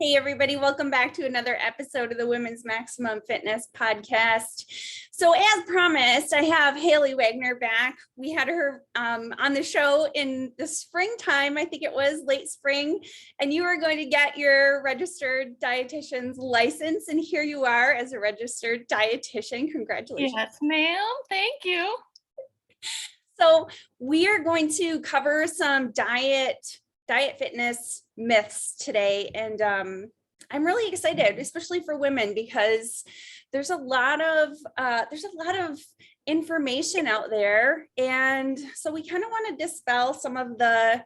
Hey, everybody, welcome back to another episode of the Women's Maximum Fitness Podcast. So as promised, I have Hailey Wegner back. We had her on the show in the springtime, I think it was late spring, and you were going to get your registered dietitian's license. And here you are as a registered dietitian. Congratulations. Yes, ma'am. Thank you. So we are going to cover some diet fitness myths today. And I'm really excited, especially for women, because there's a lot of information out there. And so we kind of want to dispel some of the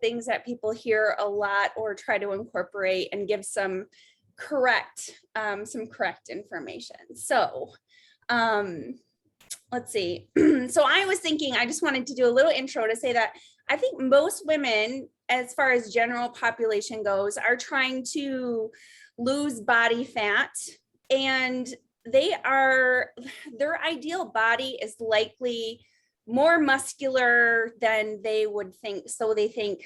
things that people hear a lot or try to incorporate and give some correct information. So let's see. So I was thinking, I just wanted to do a little intro to say that I think most women, as far as general population goes, are trying to lose body fat, and their ideal body is likely more muscular than they would think. So they think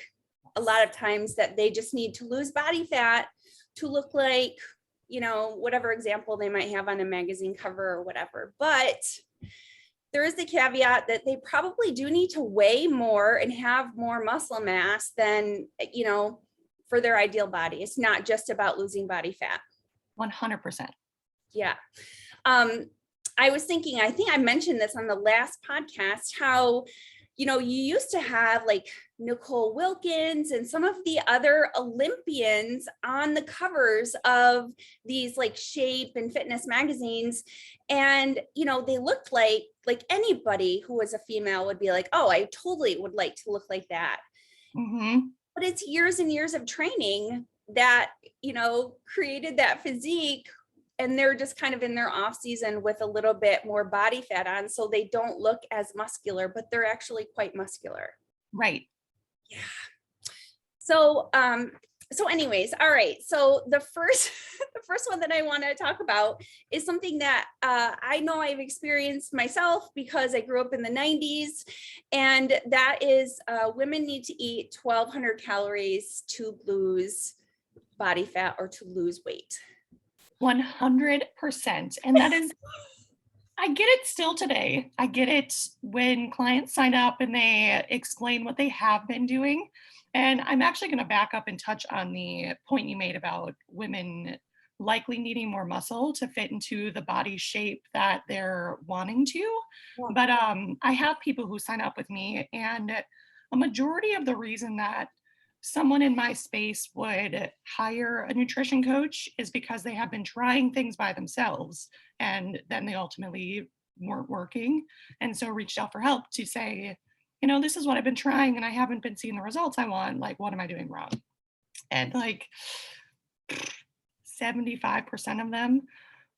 a lot of times that they just need to lose body fat to look like, whatever example they might have on a magazine cover or whatever. But there is the caveat that they probably do need to weigh more and have more muscle mass than, for their ideal body. It's not just about losing body fat. 100%. Yeah. I was thinking, I think I mentioned this on the last podcast, how, you used to have like Nicole Wilkins and some of the other Olympians on the covers of these like shape and fitness magazines. And, they looked like anybody who was a female would be like, oh, I totally would like to look like that. Mm-hmm. But it's years and years of training that, created that physique. And they're just kind of in their off season with a little bit more body fat on. So they don't look as muscular, but they're actually quite muscular. Right. Yeah. So, anyways, all right. So the first one that I want to talk about is something that I know I've experienced myself because I grew up in the 90s. And that is women need to eat 1,200 calories to lose body fat or to lose weight. 100%. And that is, I get it still today. I get it when clients sign up and they explain what they have been doing. And I'm actually going to back up and touch on the point you made about women likely needing more muscle to fit into the body shape that they're wanting to. Yeah. But I have people who sign up with me, and a majority of the reason that someone in my space would hire a nutrition coach is because they have been trying things by themselves and then they ultimately weren't working. And so reached out for help to say, this is what I've been trying and I haven't been seeing the results I want. Like, what am I doing wrong? And like 75% of them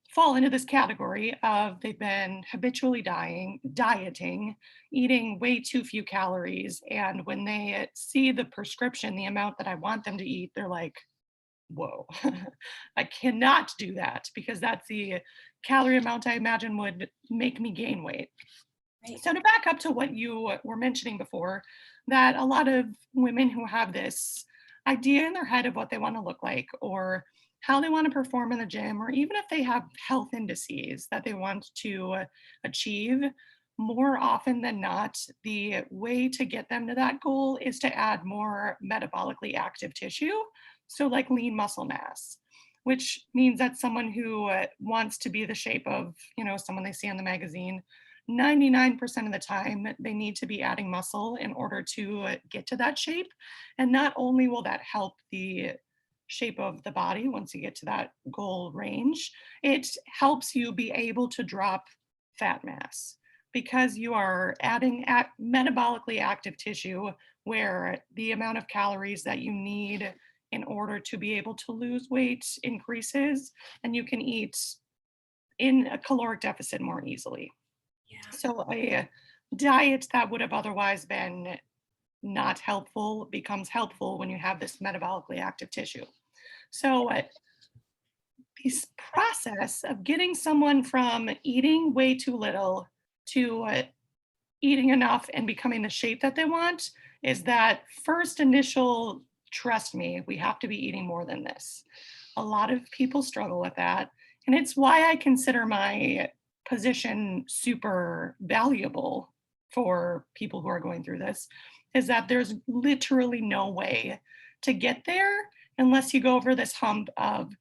fall into this category of they've been habitually dieting, eating way too few calories. And when they see the prescription, the amount that I want them to eat, they're like, whoa, I cannot do that because that's the calorie amount I imagine would make me gain weight. Right. So to back up to what you were mentioning before, that a lot of women who have this idea in their head of what they want to look like or how they want to perform in the gym, or even if they have health indices that they want to achieve, more often than not, the way to get them to that goal is to add more metabolically active tissue. So like lean muscle mass, which means that someone who wants to be the shape of, someone they see on the magazine, 99% of the time, they need to be adding muscle in order to get to that shape. And not only will that help the shape of the body once you get to that goal range, it helps you be able to drop fat mass because you are adding metabolically active tissue where the amount of calories that you need in order to be able to lose weight increases, and you can eat in a caloric deficit more easily. Yeah. So a diet that would have otherwise been not helpful becomes helpful when you have this metabolically active tissue. So this process of getting someone from eating way too little to eating enough and becoming the shape that they want is that first initial trust me, we have to be eating more than this. A lot of people struggle with that. And it's why I consider my position super valuable for people who are going through this, is that there's literally no way to get there unless you go over this hump of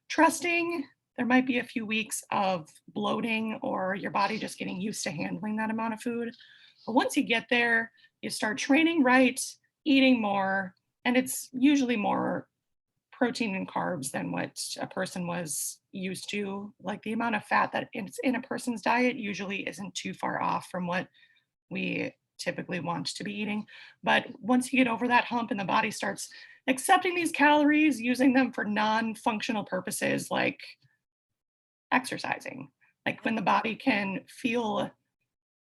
trusting. There might be a few weeks of bloating or your body just getting used to handling that amount of food. But once you get there, you start training right, eating more, and it's usually more protein and carbs than what a person was used to. Like the amount of fat that is in a person's diet usually isn't too far off from what we typically want to be eating. But once you get over that hump and the body starts accepting these calories, using them for non-functional purposes like exercising, like when the body can feel,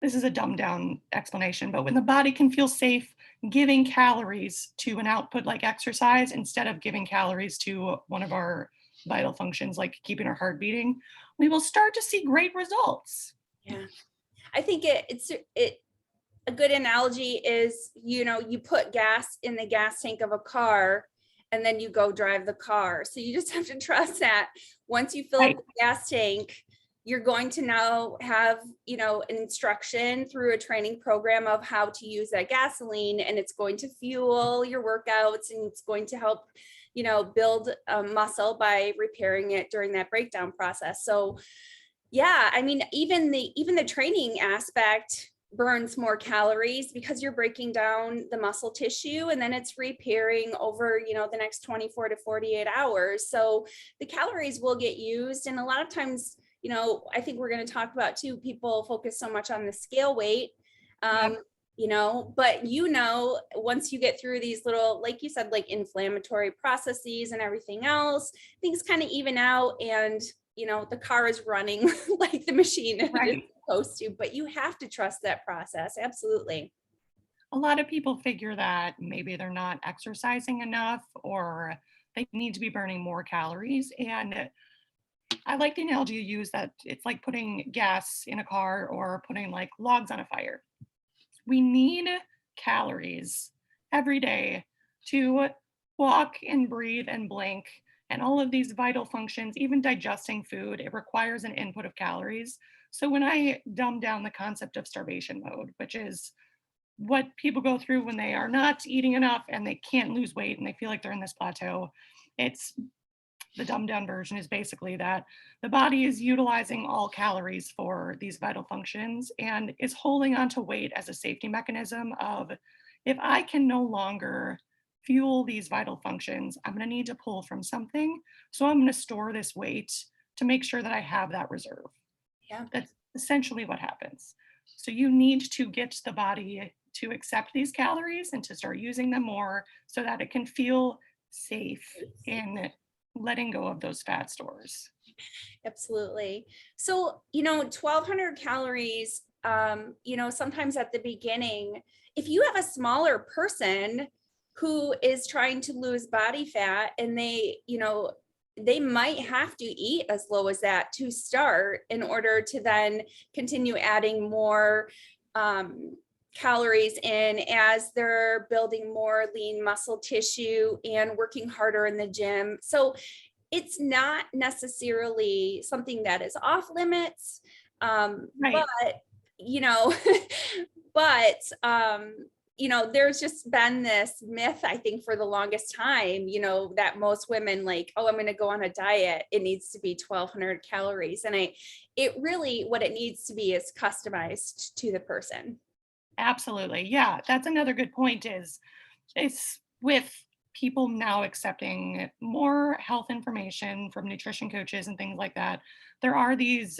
this is a dumbed down explanation, but when the body can feel safe giving calories to an output like exercise instead of giving calories to one of our vital functions like keeping our heart beating, we will start to see great results. Yeah. I think it's a good analogy is, you put gas in the gas tank of a car and then you go drive the car. So you just have to trust that once you fill up the gas tank, you're going to now have, an instruction through a training program of how to use that gasoline, and it's going to fuel your workouts, and it's going to help, build muscle by repairing it during that breakdown process. So yeah, I mean, even the training aspect burns more calories because you're breaking down the muscle tissue and then it's repairing over, the next 24 to 48 hours. So the calories will get used. And a lot of times, I think we're going to talk about too, people focus so much on the scale weight, but once you get through these little, like you said, like inflammatory processes and everything else, things kind of even out, and the car is running like the machine is supposed to, but you have to trust that process. Absolutely. A lot of people figure that maybe they're not exercising enough or they need to be burning more calories. And I like the analogy you use that it's like putting gas in a car or putting like logs on a fire. We need calories every day to walk and breathe and blink and all of these vital functions, even digesting food, it requires an input of calories. So when I dumb down the concept of starvation mode, which is what people go through when they are not eating enough and they can't lose weight and they feel like they're in this plateau, it's the dumbed down version is basically that the body is utilizing all calories for these vital functions and is holding on to weight as a safety mechanism of, if I can no longer fuel these vital functions, I'm going to need to pull from something. So I'm going to store this weight to make sure that I have that reserve. Yeah. That's essentially what happens. So you need to get the body to accept these calories and to start using them more so that it can feel safe in letting go of those fat stores. Absolutely. So, 1,200 calories, sometimes at the beginning, if you have a smaller person who is trying to lose body fat and they might have to eat as low as that to start in order to then continue adding more calories in as they're building more lean muscle tissue and working harder in the gym. So it's not necessarily something that is off limits, but there's just been this myth, I think, for the longest time, that most women like, oh, I'm going to go on a diet. It needs to be 1,200 calories. And it really, what it needs to be is customized to the person. Absolutely. Yeah. That's another good point is it's with people now accepting more health information from nutrition coaches and things like that. There are these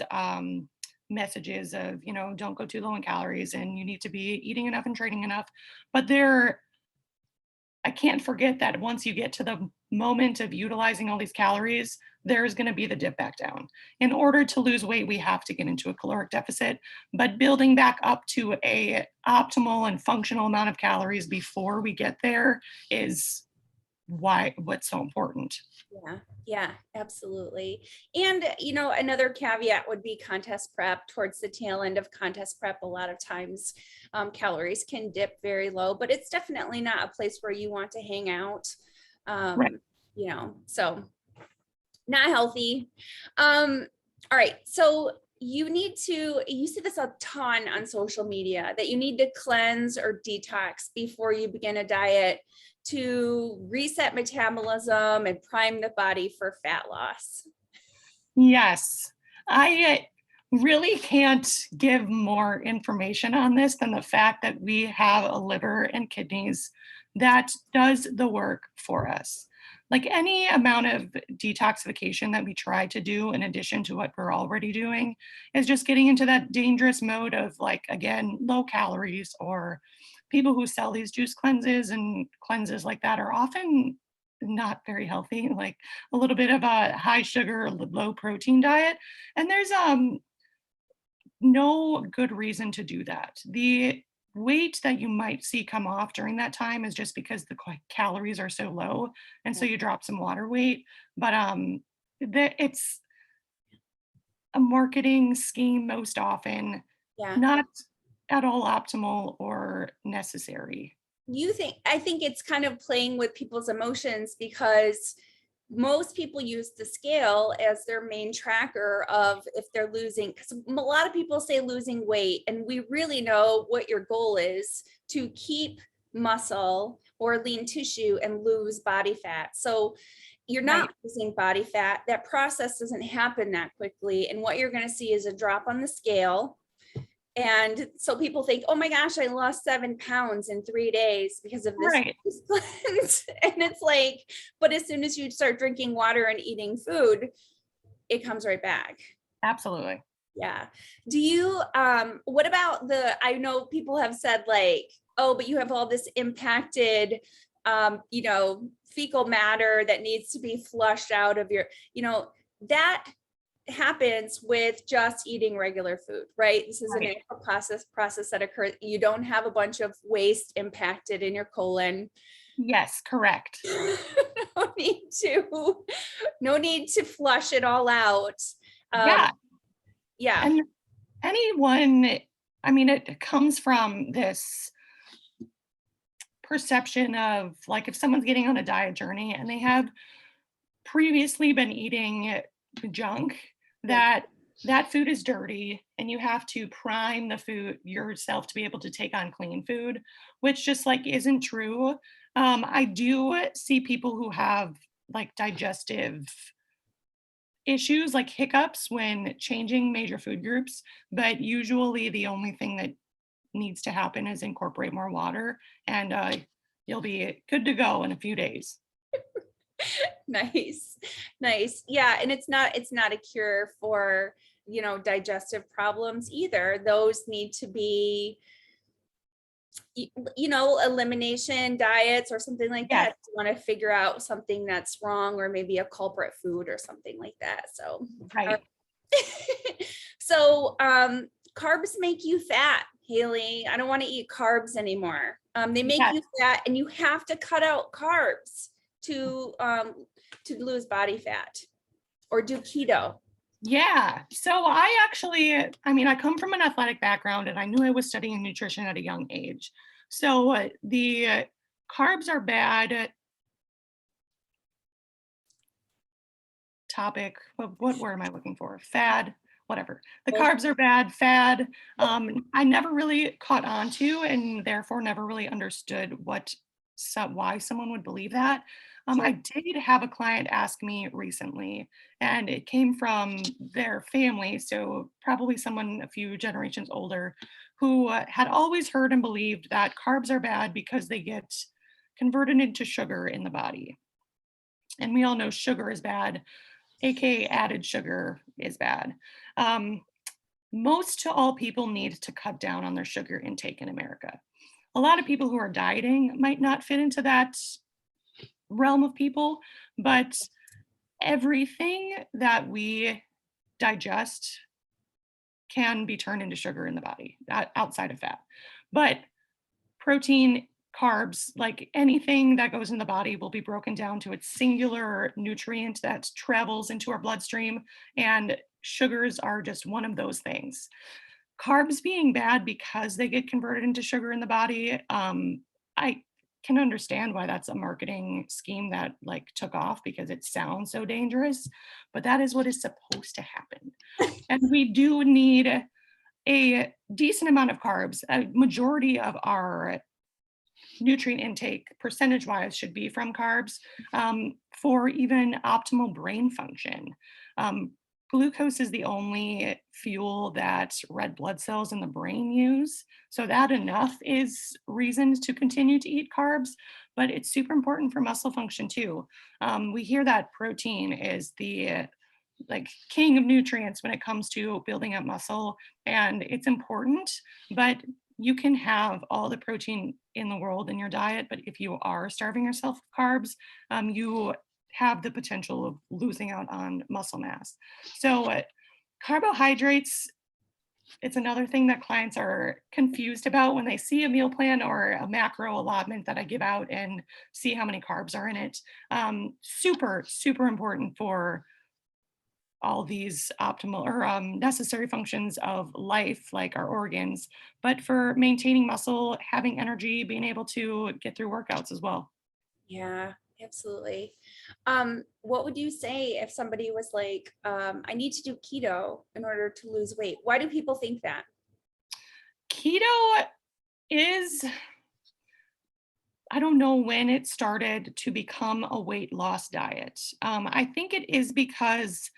messages of, don't go too low in calories and you need to be eating enough and training enough. But I can't forget that once you get to the moment of utilizing all these calories, there's going to be the dip back down. In order to lose weight, we have to get into a caloric deficit, but building back up to a optimal and functional amount of calories before we get there is what's so important. Yeah, absolutely. And, another caveat would be contest prep. Towards the tail end of contest prep, a lot of times calories can dip very low, but it's definitely not a place where you want to hang out. Right. So not healthy. All right. So you see this a ton on social media that you need to cleanse or detox before you begin a diet to reset metabolism and prime the body for fat loss. Yes. I really can't give more information on this than the fact that we have a liver and kidneys that does the work for us. Like any amount of detoxification that we try to do in addition to what we're already doing is just getting into that dangerous mode of, like, again, low calories, or people who sell these juice cleanses and cleanses like that are often not very healthy, like a little bit of a high sugar, low protein diet. And there's no good reason to do that. The weight that you might see come off during that time is just because the calories are so low, and so you drop some water weight. But it's a marketing scheme most often, Yeah. not at all optimal or necessary. I think it's kind of playing with people's emotions, because most people use the scale as their main tracker of if they're losing, because a lot of people say losing weight, and we really know what your goal is: to keep muscle or lean tissue and lose body fat. So you're not Right. losing body fat. That process doesn't happen that quickly, and what you're going to see is a drop on the scale. And so people think, oh my gosh, I lost 7 pounds in 3 days because of this Right. cleanse. And it's like, but as soon as you start drinking water and eating food, it comes right back. Absolutely. Yeah. Do you, what about I know people have said, like, oh, but you have all this impacted, fecal matter that needs to be flushed out of that happens with just eating regular food, right? This is a Right. natural process that occurs. You don't have a bunch of waste impacted in your colon. Yes, correct. no need to, no need to flush it all out. Yeah. Yeah. And anyone, I mean, it comes from this perception of, like, if someone's getting on a diet journey and they have previously been eating junk, Yeah. that food is dirty and you have to prime the food yourself to be able to take on clean food, which just, like, isn't true. I do see people who have, like, digestive issues, like hiccups, when changing major food groups, but usually the only thing that needs to happen is incorporate more water, and you'll be good to go in a few days. Nice. Nice. Yeah. And it's not a cure for, digestive problems either. Those need to be, elimination diets or something like Yes, that. You want to figure out something that's wrong, or maybe a culprit food or something like that. So, all right. right. So, carbs make you fat, Hailey. I don't want to eat carbs anymore. They make Yes. you fat, and you have to cut out carbs to lose body fat, or do keto. Yeah. So I mean, I come from an athletic background and I knew I was studying nutrition at a young age. So the carbs are bad topic. What word am I looking for? Fad, whatever. The Well, carbs are bad, fad. I never really caught on to, and therefore never really understood why someone would believe that. sure. I did have a client ask me recently, and it came from their family, so probably someone a few generations older, who had always heard and believed that carbs are bad because they get converted into sugar in the body. And we all know sugar is bad, aka added sugar is bad. Um, most to all people need to cut down on their sugar intake in America. A lot of people who are dieting might not fit into that realm of people, but everything that we digest can be turned into sugar in the body, outside of fat. But protein, carbs, like anything that goes in the body, will be broken down to its singular nutrient that travels into our bloodstream. And sugars are just one of those things. Carbs being bad because they get converted into sugar in the body, I can understand why that's a marketing scheme that like took off because it sounds so dangerous, but that is what is supposed to happen. And we do need a decent amount of carbs. A majority of our nutrient intake percentage wise should be from carbs for even optimal brain function. Um, Glucose is the only fuel that red blood cells in the brain use. So that enough is reasons to continue to eat carbs, but it's super important for muscle function too. We hear that protein is the like king of nutrients when it comes to building up muscle, and it's important, but you can have all the protein in the world in your diet, but if you are starving yourself of carbs, you have the potential of losing out on muscle mass. So carbohydrates, it's another thing that clients are confused about when they see a meal plan or a macro allotment that I give out and see how many carbs are in it. Super, super important for all these optimal or necessary functions of life, like our organs, but for maintaining muscle, having energy, being able to get through workouts as well. Yeah, absolutely. What would you say if somebody was like, I need to do keto in order to lose weight? Why do people think that? Keto is, I don't know when it started to become a weight loss diet. I think it is because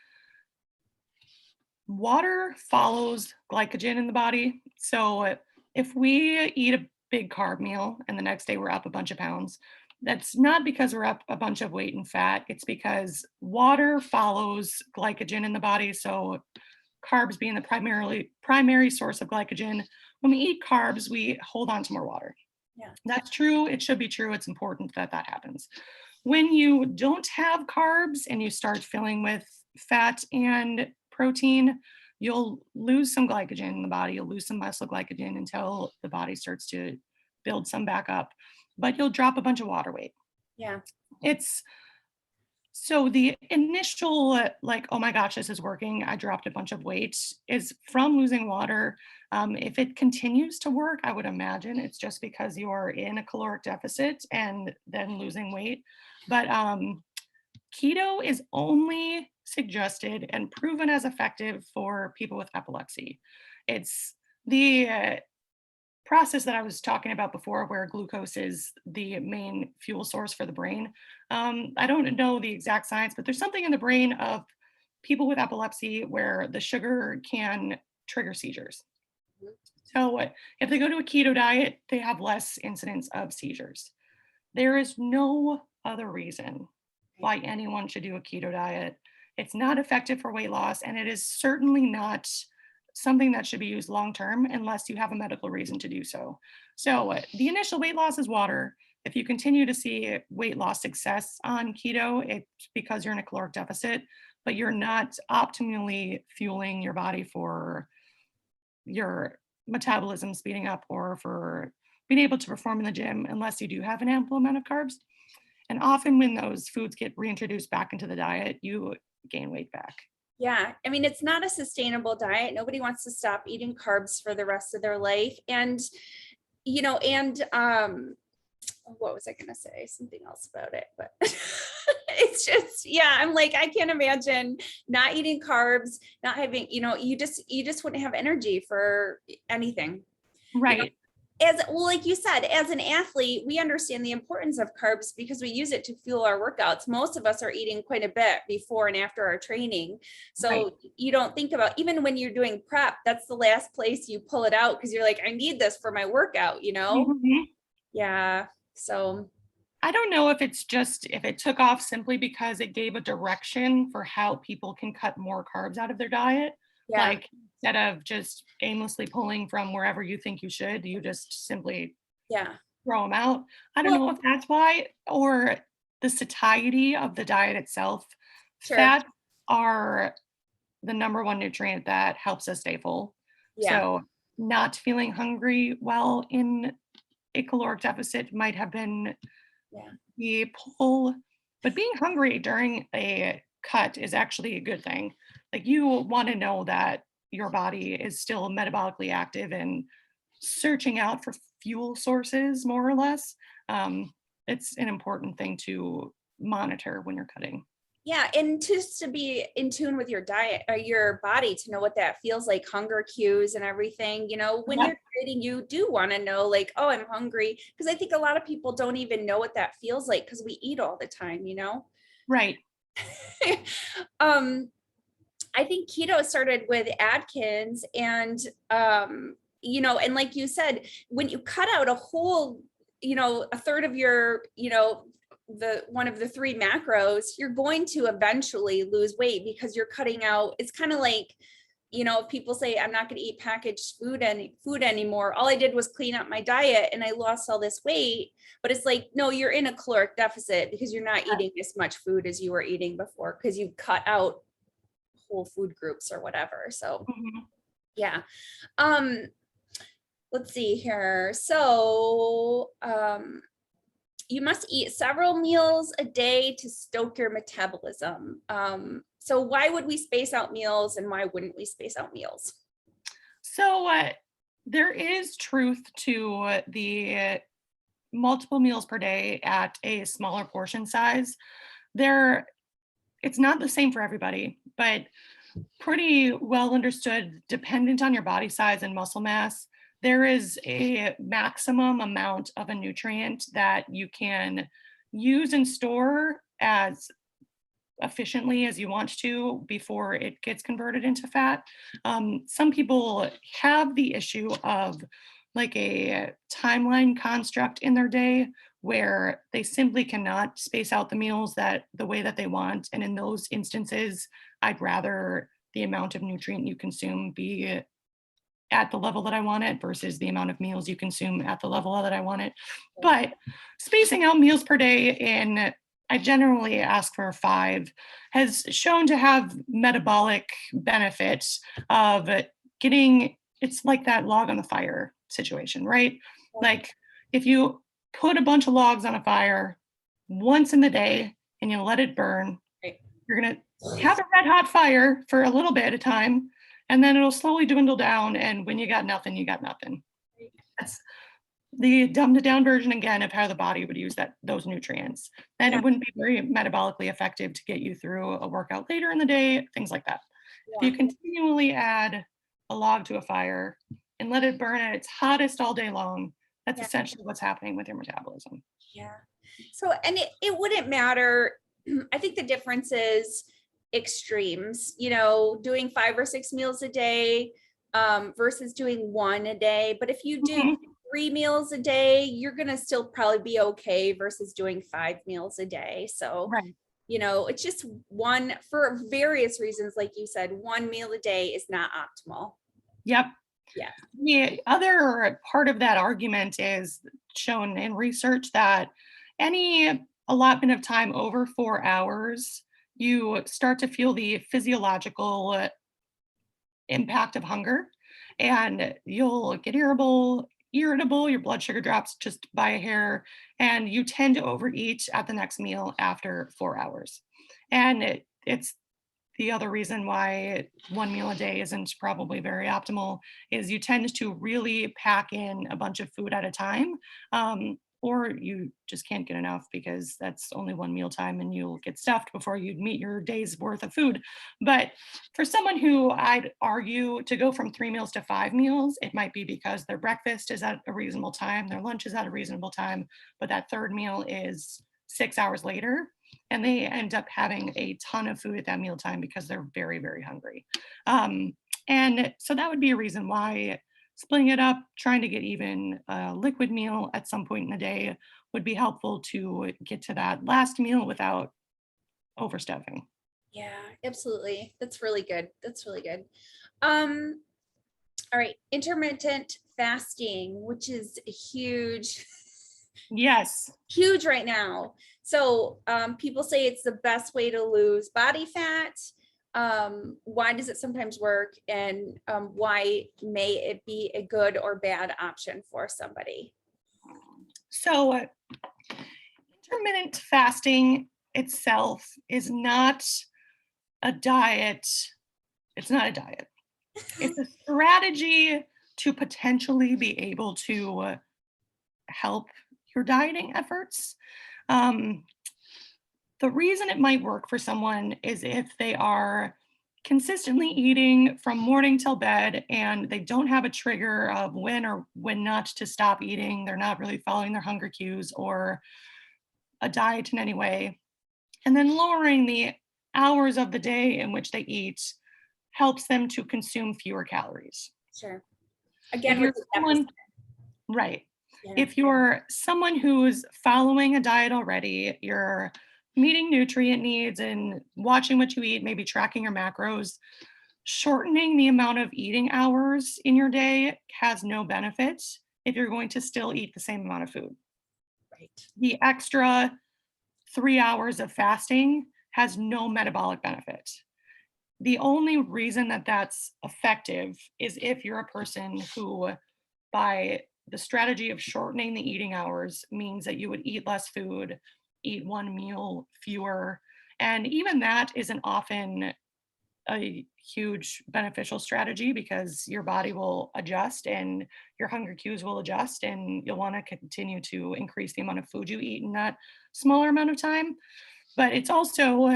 water follows glycogen in the body. So if we eat a big carb meal and the next day we're up a bunch of pounds, that's not because we're up a bunch of weight and fat. It's because water follows glycogen in the body. So carbs being the primary source of glycogen, when we eat carbs, we hold on to more water. Yeah. That's true. It should be true. It's important that that happens. When you don't have carbs and you start filling with fat and protein, you'll lose some glycogen in the body. You'll lose some muscle glycogen until the body starts to build some back up, but you'll drop a bunch of water weight. Yeah. It's so the initial like, oh my gosh, this is working, I dropped a bunch of weight, is from losing water. If it continues to work, I would imagine it's just because you are in a caloric deficit and then losing weight. But keto is only suggested and proven as effective for people with epilepsy. It's the process that I was talking about before, where glucose is the main fuel source for the brain. I don't know the exact science, but there's something in the brain of people with epilepsy where the sugar can trigger seizures. So if they go to a keto diet, they have less incidence of seizures. There is no other reason why anyone should do a keto diet. It's not effective for weight loss, and it is certainly not something that should be used long term unless you have a medical reason to do so. So the initial weight loss is water. If you continue to see weight loss success on keto, it's because you're in a caloric deficit, but you're not optimally fueling your body for your metabolism speeding up or for being able to perform in the gym unless you do have an ample amount of carbs. And often when those foods get reintroduced back into the diet, you gain weight back. Yeah. I mean, it's not a sustainable diet. Nobody wants to stop eating carbs for the rest of their life. And, what was I going to say? Something else about it, but it's just, yeah, I'm like, I can't imagine not eating carbs, not having, you just wouldn't have energy for anything. Right. As well, like you said, as an athlete, we understand the importance of carbs because we use it to fuel our workouts. Most of us are eating quite a bit before and after our training. So Right. you don't think about, even when you're doing prep, that's the last place you pull it out because you're like, I need this for my workout, Mhm. Yeah. So I don't know if if it took off simply because it gave a direction for how people can cut more carbs out of their diet. yeah. Like instead of just aimlessly pulling from wherever you think you should, you just simply Yeah. throw them out. I don't know Well, if that's why, or the satiety of the diet itself. sure. Fats are the number one nutrient that helps us stay full. Yeah. So not feeling hungry while in a caloric deficit might have been Yeah. the pull, but being hungry during a cut is actually a good thing. Like you want to know that your body is still metabolically active and searching out for fuel sources, more or less. it's an important thing to monitor when you're cutting. Yeah, and just to be in tune with your diet, your body, to know what that feels like, hunger cues and everything. When Yep. you're dieting, you do want to know, like, oh, I'm hungry, because I think a lot of people don't even know what that feels like because we eat all the time. Right. I think keto started with Atkins, and and like you said, when you cut out a whole, a third of your, the one of the three macros, you're going to eventually lose weight because you're cutting out. It's kind of like, if people say I'm not going to eat packaged food anymore, all I did was clean up my diet and I lost all this weight. But it's like, no, you're in a caloric deficit because you're not eating as much food as you were eating before, because you cut out whole food groups or whatever. So yeah. Let's see here. So you must eat several meals a day to stoke your metabolism. So why would we space out meals, and why wouldn't we space out meals? So there is truth to the multiple meals per day at a smaller portion size. It's not the same for everybody, but pretty well understood, dependent on your body size and muscle mass. There is a maximum amount of a nutrient that you can use and store as efficiently as you want to before it gets converted into fat. Some people have the issue of like a timeline construct in their day where they simply cannot space out the meals the way that they want. And in those instances, I'd rather the amount of nutrient you consume be at the level that I want it versus the amount of meals you consume at the level that I want it. But spacing out meals per day I generally ask for 5, has shown to have metabolic benefits of it's like that log on the fire situation, right? Like if you put a bunch of logs on a fire once in the day and you let it burn, you're going to have a red hot fire for a little bit of time, and then it'll slowly dwindle down. And when you got nothing, you got nothing. That's the dumbed down version again of how the body would use those nutrients. And it wouldn't be very metabolically effective to get you through a workout later in the day, things like that. If you continually add a log to a fire and let it burn at its hottest all day long, that's essentially what's happening with your metabolism. Yeah. So, and it wouldn't matter. I think the difference is extremes, doing 5 or 6 meals a day versus doing 1 a day. But if you do 3 meals a day, you're going to still probably be okay versus doing 5 meals a day. So, it's just one, for various reasons. Like you said, 1 meal a day is not optimal. Yep. Yeah. The other part of that argument is shown in research that any allotment of time over 4 hours, you start to feel the physiological impact of hunger, and you'll get irritable, your blood sugar drops just by a hair, and you tend to overeat at the next meal after 4 hours. And it's the other reason why 1 meal a day isn't probably very optimal is you tend to really pack in a bunch of food at a time, or you just can't get enough because that's only 1 meal time and you'll get stuffed before you meet your day's worth of food. But for someone who I'd argue to go from 3 meals to 5 meals, it might be because their breakfast is at a reasonable time, their lunch is at a reasonable time, but that third meal is 6 hours later, and they end up having a ton of food at that mealtime because they're very, very hungry. And so that would be a reason why splitting it up, trying to get even a liquid meal at some point in the day would be helpful to get to that last meal without overstuffing. Yeah, absolutely. That's really good. All right. Intermittent fasting, which is huge. Yes. Huge right now. So people say it's the best way to lose body fat. Why does it sometimes work? And why may it be a good or bad option for somebody? So intermittent fasting itself is not a diet. It's not a diet. It's a strategy to potentially be able to help your dieting efforts. Um, the reason it might work for someone is if they are consistently eating from morning till bed and they don't have a trigger of when or when not to stop eating. They're not really following their hunger cues or a diet in any way. And then lowering the hours of the day in which they eat helps them to consume fewer calories. Sure. If Again, you're with the someone, deficit. right. Yeah. If you're someone who's following a diet already, you're meeting nutrient needs and watching what you eat, maybe tracking your macros, shortening the amount of eating hours in your day has no benefit if you're going to still eat the same amount of food. Right. The extra 3 hours of fasting has no metabolic benefit. The only reason that that's effective is if you're a person who, by the strategy of shortening the eating hours, means that you would eat less food, eat one meal fewer. And even that isn't often a huge beneficial strategy because your body will adjust and your hunger cues will adjust, and you'll want to continue to increase the amount of food you eat in that smaller amount of time. But it's also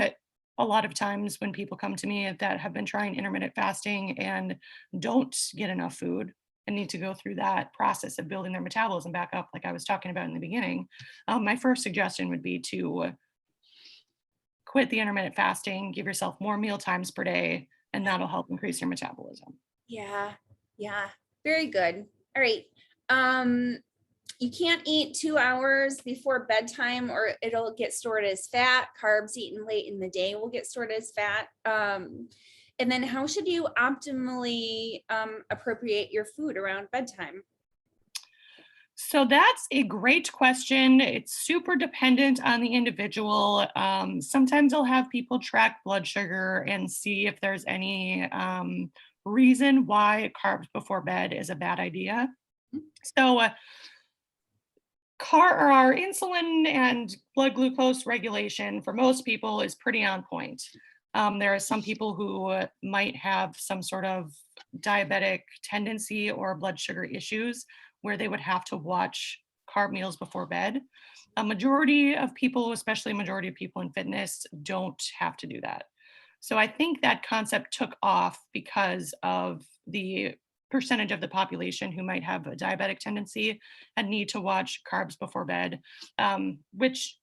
a lot of times when people come to me that have been trying intermittent fasting and don't get enough food and need to go through that process of building their metabolism back up, like I was talking about in the beginning, my first suggestion would be to quit the intermittent fasting, give yourself more meal times per day, and that'll help increase your metabolism. Yeah. Yeah. Very good. All right. Um, you can't eat 2 hours before bedtime or it'll get stored as fat. Carbs eaten late in the day will get stored as fat. And then how should you optimally appropriate your food around bedtime? So that's a great question. It's super dependent on the individual. Sometimes I'll have people track blood sugar and see if there's any reason why carbs before bed is a bad idea. So, our insulin and blood glucose regulation for most people is pretty on point. There are some people who might have some sort of diabetic tendency or blood sugar issues where they would have to watch carb meals before bed. A majority of people, especially a majority of people in fitness, don't have to do that. So I think that concept took off because of the percentage of the population who might have a diabetic tendency and need to watch carbs before bed, which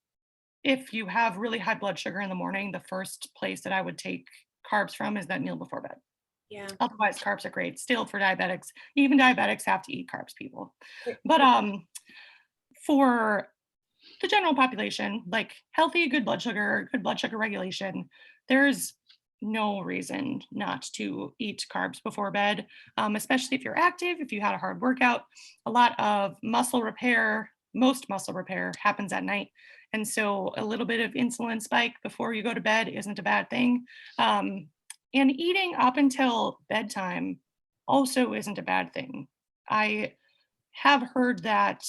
if you have really high blood sugar in the morning, the first place that I would take carbs from is that meal before bed. Yeah. Otherwise, carbs are great. Still for diabetics, even diabetics have to eat carbs, people. Great. But for the general population, like healthy, good blood sugar regulation, there's no reason not to eat carbs before bed, especially if you're active, if you had a hard workout. A lot of muscle repair, most muscle repair happens at night. And so a little bit of insulin spike before you go to bed isn't a bad thing. And eating up until bedtime also isn't a bad thing. I have heard that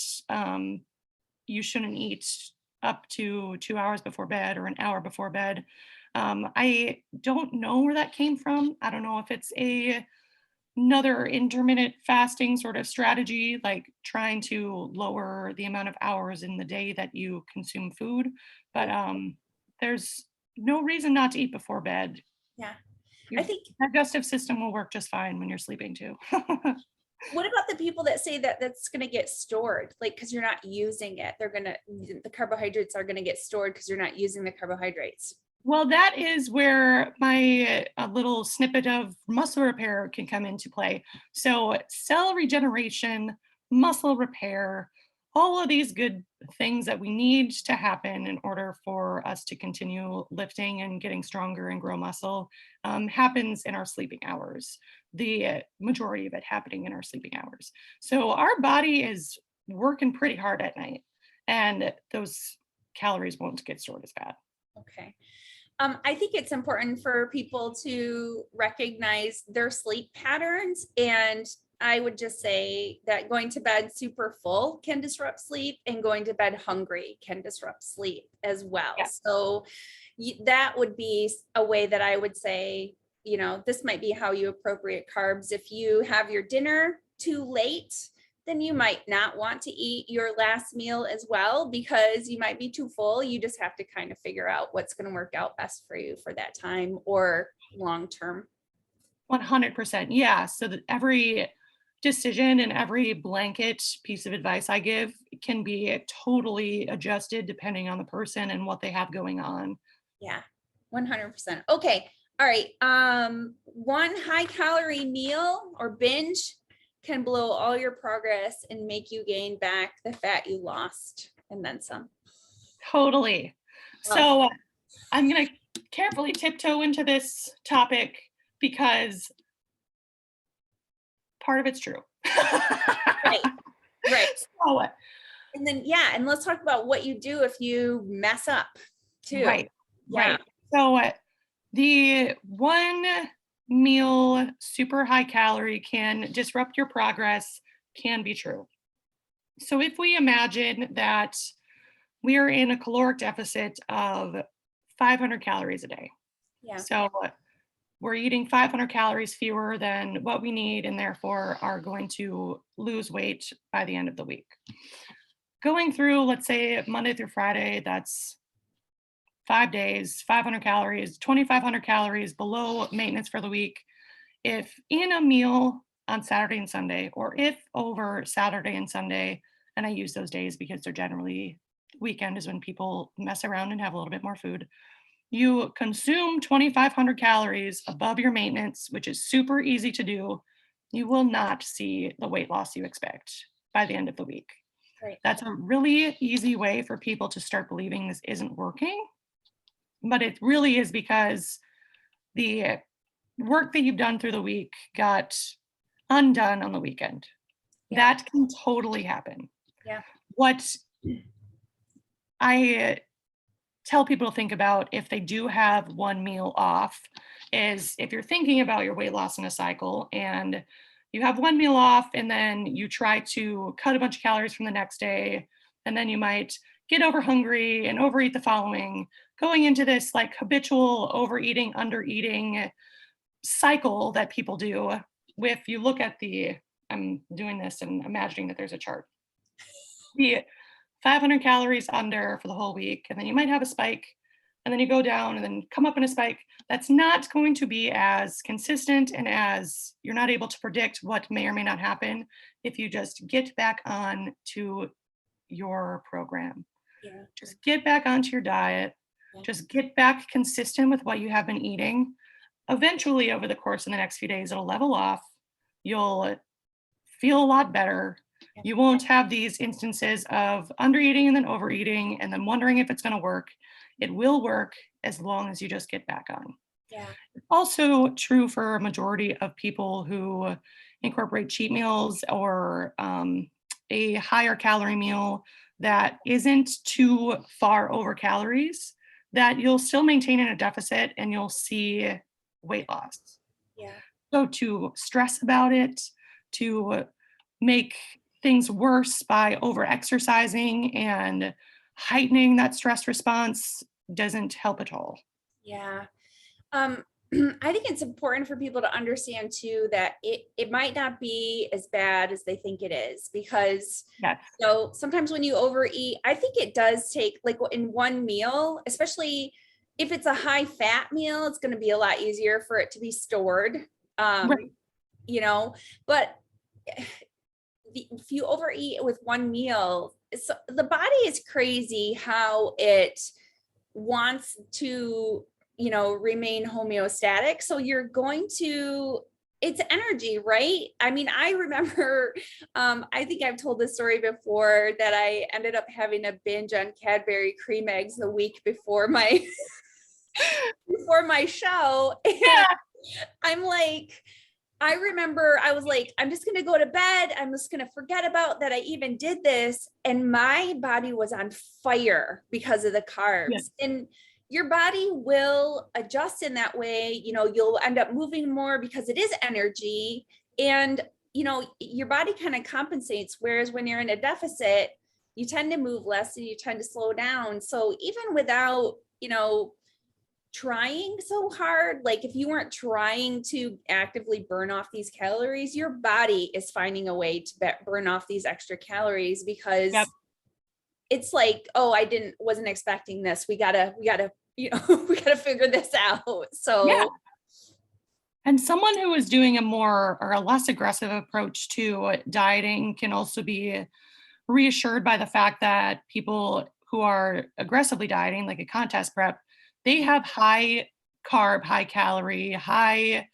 you shouldn't eat up to 2 hours before bed or an hour before bed. I don't know where that came from. I don't know if it's another intermittent fasting sort of strategy, like trying to lower the amount of hours in the day that you consume food. But there's no reason not to eat before bed. Yeah. Your I think, digestive system will work just fine when you're sleeping too. what about the people that say that that's going to get stored? Like, because you're not using it, the carbohydrates are going to get stored because you're not using the carbohydrates. Well, that is where my little snippet of muscle repair can come into play. So, cell regeneration, muscle repair, all of these good things that we need to happen in order for us to continue lifting and getting stronger and grow muscle happens in our sleeping hours. The majority of it happening in our sleeping hours. So, our body is working pretty hard at night, and those calories won't get stored as fat. Okay. I think it's important for people to recognize their sleep patterns. And I would just say that going to bed super full can disrupt sleep, and going to bed hungry can disrupt sleep as well. Yeah. So that would be a way that I would say, this might be how you appropriate carbs. If you have your dinner too late, then you might not want to eat your last meal as well, because you might be too full. You just have to kind of figure out what's going to work out best for you for that time or long term. 100%. Yeah. So that every decision and every blanket piece of advice I give can be totally adjusted depending on the person and what they have going on. Yeah, 100%. Okay. All right. One high calorie meal or binge can blow all your progress and make you gain back the fat you lost and then some. Totally. Well, So I'm going to carefully tiptoe into this topic because part of it's true. right. Right. So, And then, yeah. And let's talk about what you do if you mess up too. right. Yeah. Right. So the one meal super high calorie can disrupt your progress can be true. So if we imagine that we are in a caloric deficit of 500 calories a day. Yeah. So we're eating 500 calories fewer than what we need and therefore are going to lose weight by the end of the week. Going through, let's say Monday through Friday, that's 5 days, 500 calories, 2,500 calories below maintenance for the week. If in a meal on Saturday and Sunday, or if over Saturday and Sunday, and I use those days because they're generally weekend is when people mess around and have a little bit more food, you consume 2,500 calories above your maintenance, which is super easy to do, you will not see the weight loss you expect by the end of the week. Right. That's a really easy way for people to start believing this isn't working. But it really is because the work that you've done through the week got undone on the weekend. Yeah. That can totally happen. Yeah. What I tell people to think about if they do have one meal off is if you're thinking about your weight loss in a cycle and you have one meal off and then you try to cut a bunch of calories from the next day, and then you might get over hungry and overeat the following, going into this like habitual overeating, undereating cycle that people do. If you look at I'm doing this and imagining that there's a chart. The 500 calories under for the whole week, and then you might have a spike, and then you go down and then come up in a spike. That's not going to be as consistent, and as you're not able to predict what may or may not happen if you just get back on to your program. Yeah. Just get back onto your diet. Yeah. Just get back consistent with what you have been eating. Eventually, over the course of the next few days, it'll level off. You'll feel a lot better. You won't have these instances of undereating and then overeating and then wondering if it's going to work. It will work as long as you just get back on. Yeah. Also true for a majority of people who incorporate cheat meals or a higher calorie meal that isn't too far over calories, that you'll still maintain in a deficit and you'll see weight loss. Yeah. So to stress about it, to make things worse by over exercising and heightening that stress response doesn't help at all. Yeah. I think it's important for people to understand too that it might not be as bad as they think it is, because Yes. so sometimes when you overeat, I think it does take, like in one meal, especially if it's a high fat meal, it's going to be a lot easier for it to be stored. Right. You know, but if you overeat with one meal, the body is crazy how it wants to, remain homeostatic. So you're going to, it's energy, right? I mean, I remember, I think I've told this story before, that I ended up having a binge on Cadbury cream eggs the week before my before my show. And Yeah. I'm like, I remember I was like, I'm just going to go to bed. I'm just going to forget about that I even did this. And my body was on fire because of the carbs. Yes. And your body will adjust in that way. You'll end up moving more because it is energy. And, your body kind of compensates. Whereas when you're in a deficit, you tend to move less and you tend to slow down. So even without, trying so hard, like if you weren't trying to actively burn off these calories, your body is finding a way to burn off these extra calories because Yep. it's like, oh, wasn't expecting this. We gotta, we gotta figure this out. Yeah. So And someone who is doing a more or a less aggressive approach to dieting can also be reassured by the fact that people who are aggressively dieting, like a contest prep, they have high carb, high calorie, high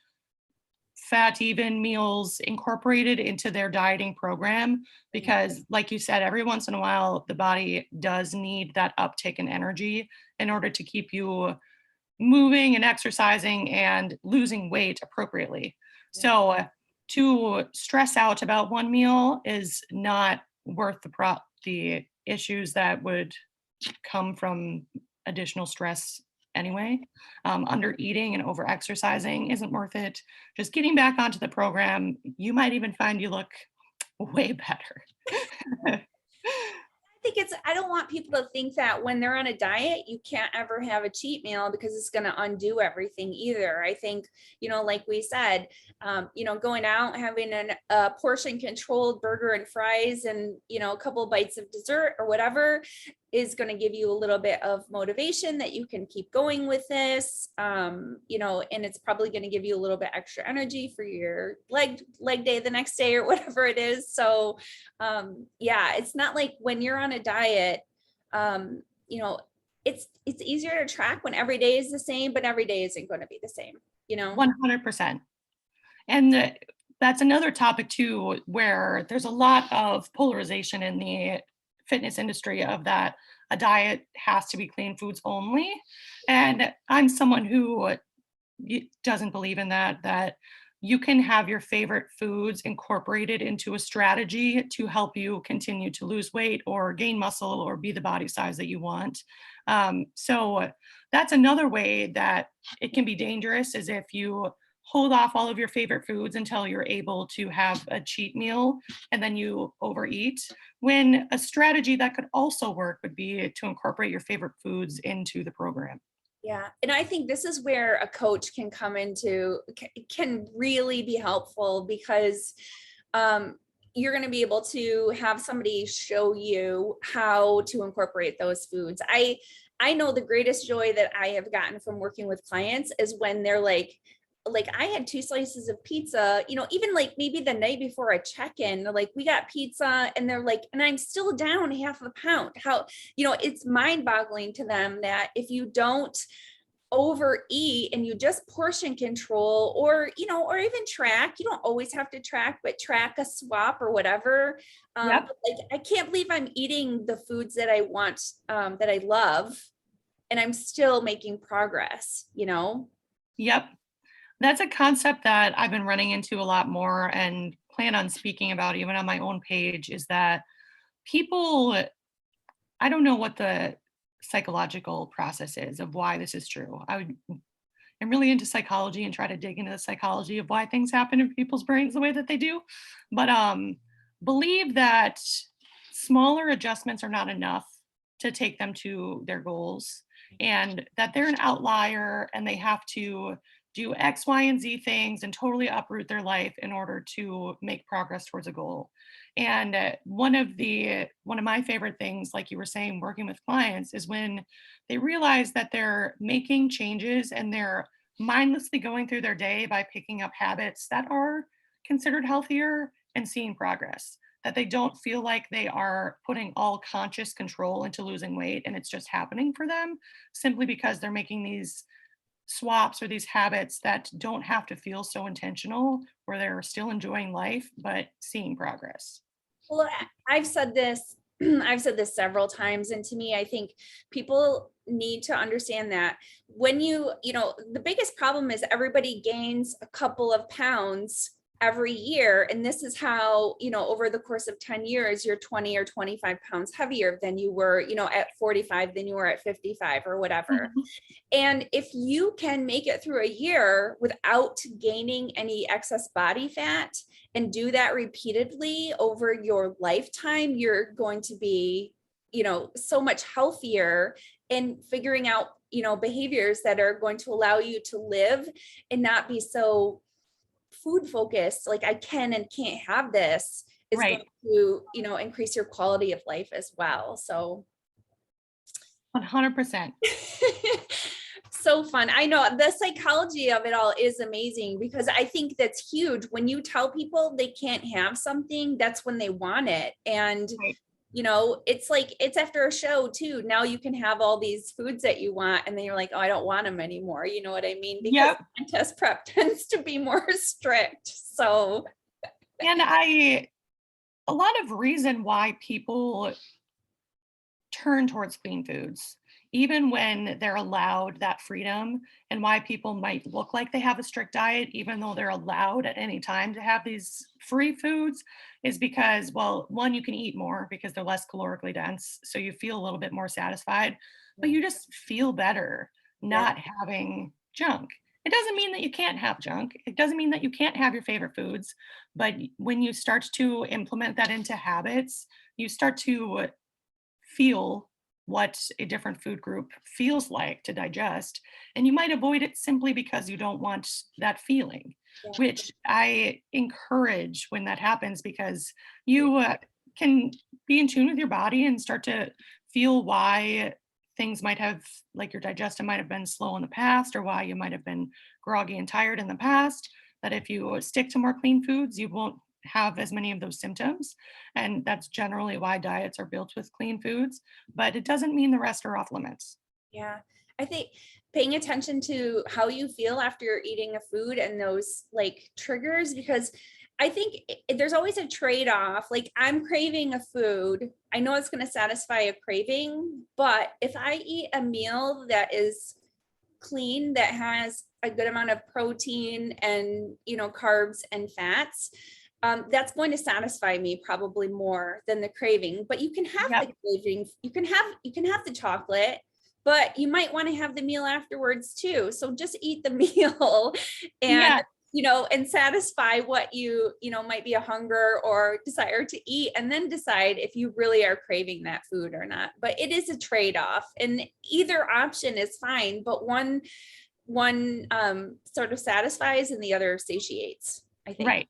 fat even meals incorporated into their dieting program because, like you said, every once in a while the body does need that uptick in energy in order to keep you moving and exercising and losing weight appropriately. So to stress out about one meal is not worth the issues that would come from additional stress anyway. Under eating and over exercising isn't worth it. Just getting back onto the program, you might even find you look way better. I don't want people to think that when they're on a diet, you can't ever have a cheat meal because it's going to undo everything either. I think, like we said, going out, having a portion controlled burger and fries and, a couple of bites of dessert or whatever is going to give you a little bit of motivation that you can keep going with this, and it's probably going to give you a little bit extra energy for your leg day the next day or whatever it is. So it's not like when you're on a diet, it's easier to track when every day is the same, but every day isn't going to be the same, 100%. And that's another topic too, where there's a lot of polarization in the fitness industry of that a diet has to be clean foods only. And I'm someone who doesn't believe in that you can have your favorite foods incorporated into a strategy to help you continue to lose weight or gain muscle or be the body size that you want. So that's another way that it can be dangerous, is if you hold off all of your favorite foods until you're able to have a cheat meal and then you overeat, when a strategy that could also work would be to incorporate your favorite foods into the program. Yeah. And I think this is where a coach can come into, can really be helpful because you're going to be able to have somebody show you how to incorporate those foods. I know the greatest joy that I have gotten from working with clients is when they're like I had 2 slices of pizza, even like maybe the night before a check-in, they're like, we got pizza, and they're like, and I'm still down half a pound. How, it's mind-boggling to them that if you don't overeat and you just portion control or even track, you don't always have to track, but track a swap or whatever. Yep. Like, I can't believe I'm eating the foods that I want, that I love, and I'm still making progress, Yep. That's a concept that I've been running into a lot more and plan on speaking about even on my own page, is that people, I don't know what the psychological process is of why this is true. I'm really into psychology and try to dig into the psychology of why things happen in people's brains the way that they do. But believe that smaller adjustments are not enough to take them to their goals, and that they're an outlier and they have to do X, Y, and Z things and totally uproot their life in order to make progress towards a goal. And one of my favorite things, like you were saying, working with clients, is when they realize that they're making changes and they're mindlessly going through their day by picking up habits that are considered healthier and seeing progress, that they don't feel like they are putting all conscious control into losing weight and it's just happening for them simply because they're making these swaps or these habits that don't have to feel so intentional, where they're still enjoying life but seeing progress. Well, I've said this I've said this several times, and to me, I think people need to understand that when the biggest problem is everybody gains a couple of pounds every year, and this is how, over the course of 10 years, you're 20 or 25 pounds heavier than you were, at 45 than you were at 55 or whatever. Mm-hmm. And if you can make it through a year without gaining any excess body fat and do that repeatedly over your lifetime, you're going to be, so much healthier, and figuring out, behaviors that are going to allow you to live and not be so food focused, like I can and can't have this, is going Right. to, increase your quality of life as well. So 100%. so fun. I know the psychology of it all is amazing, because I think that's huge. When you tell people they can't have something, that's when they want it. And Right. it's like, it's after a show too. Now you can have all these foods that you want, and then you're like, oh, I don't want them anymore. You know what I mean? Because Yep. contest prep tends to be more strict. So And a lot of reason why people turn towards clean foods, even when they're allowed that freedom, and why people might look like they have a strict diet, even though they're allowed at any time to have these free foods, is because, well, one, you can eat more because they're less calorically dense. So you feel a little bit more satisfied, but you just feel better yeah, not having junk. It doesn't mean that you can't have junk. It doesn't mean that you can't have your favorite foods. But when you start to implement that into habits, you start to feel what a different food group feels like to digest. And you might avoid it simply because you don't want that feeling, yeah, which I encourage when that happens, because you can be in tune with your body and start to feel why things might have, like your digestion might have been slow in the past, or why you might have been groggy and tired in the past. That if you stick to more clean foods, you won't have as many of those symptoms. And that's generally why diets are built with clean foods, but it doesn't mean the rest are off limits. yeah. I think paying attention to how you feel after you're eating a food and those like triggers, because I think there's always a trade-off. Like, I'm craving a food, I know it's going to satisfy a craving, but if I eat a meal that is clean, that has a good amount of protein and, carbs and fats, that's going to satisfy me probably more than the craving. But you can have Yep. the craving, you can have the chocolate, but you might want to have the meal afterwards too. So just eat the meal, and Yeah. and satisfy what might be a hunger or desire to eat, and then decide if you really are craving that food or not. But it is a trade-off, and either option is fine, but one sort of satisfies and the other satiates, I think. Right.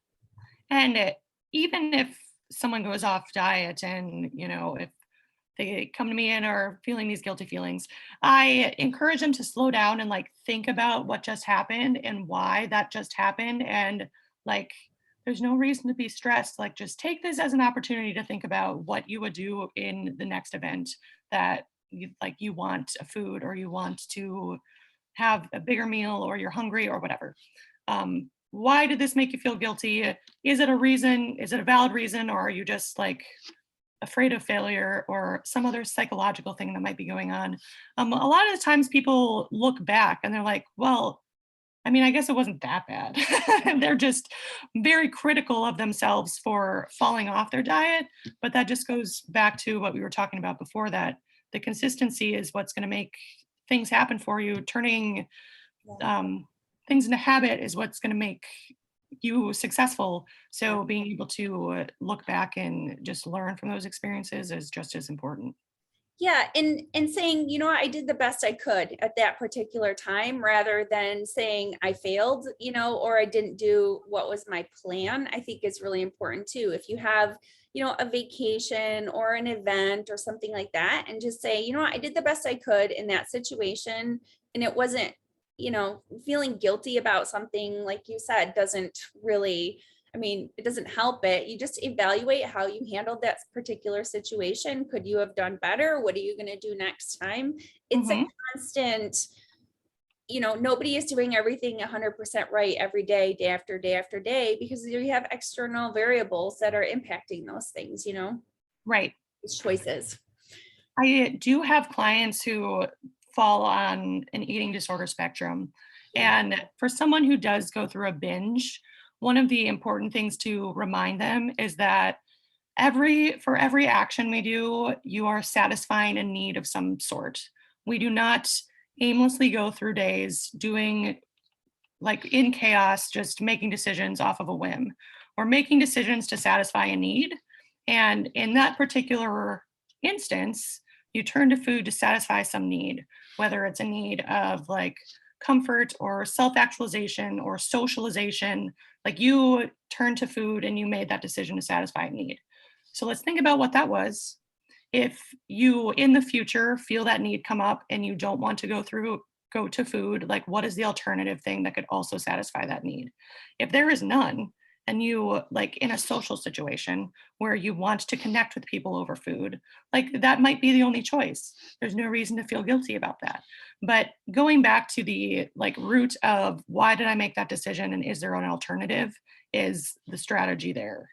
And even if someone goes off diet and, if they come to me and are feeling these guilty feelings, I encourage them to slow down and like think about what just happened and why that just happened. And like, there's no reason to be stressed. Like, just take this as an opportunity to think about what you would do in the next event that you want a food, or you want to have a bigger meal, or you're hungry or whatever. Why did this make you feel guilty? Is it a reason? Is it a valid reason? Or are you just like afraid of failure, or some other psychological thing that might be going on? A lot of the times people look back and they're like, well, I mean, I guess it wasn't that bad. And they're just very critical of themselves for falling off their diet. But that just goes back to what we were talking about before, that the consistency is what's going to make things happen for you. Turning Yeah. um, things into habit is what's going to make you successful. Yeah. So being able to look back and just learn from those experiences is just as important. Yeah, and saying, I did the best I could at that particular time, rather than saying I failed, or I didn't do what was my plan, I think is really important too. If you have, a vacation or an event or something like that, and just say, I did the best I could in that situation, and it wasn't, feeling guilty about something, like you said, doesn't really, it doesn't help it. You just evaluate how you handled that particular situation. Could you have done better? What are you going to do next time? It's a Hmm. constant, nobody is doing everything 100% right every day, day after day after day, because you have external variables that are impacting those things, Right. these choices. I do have clients who fall on an eating disorder spectrum. Yeah. And for someone who does go through a binge, one of the important things to remind them is that for every action we do, you are satisfying a need of some sort. We do not aimlessly go through days doing, like, in chaos, just making decisions off of a whim. Or making decisions to satisfy a need. And in that particular instance, you turn to food to satisfy some need, whether it's a need of like comfort or self-actualization or socialization, like you turned to food and you made that decision to satisfy a need. So let's think about what that was. If you in the future feel that need come up and you don't want to go to food, like what is the alternative thing that could also satisfy that need? If there is none, and you like in a social situation where you want to connect with people over food, like that might be the only choice. There's no reason to feel guilty about that. But going back to the like root of why did I make that decision and is there an alternative is the strategy there.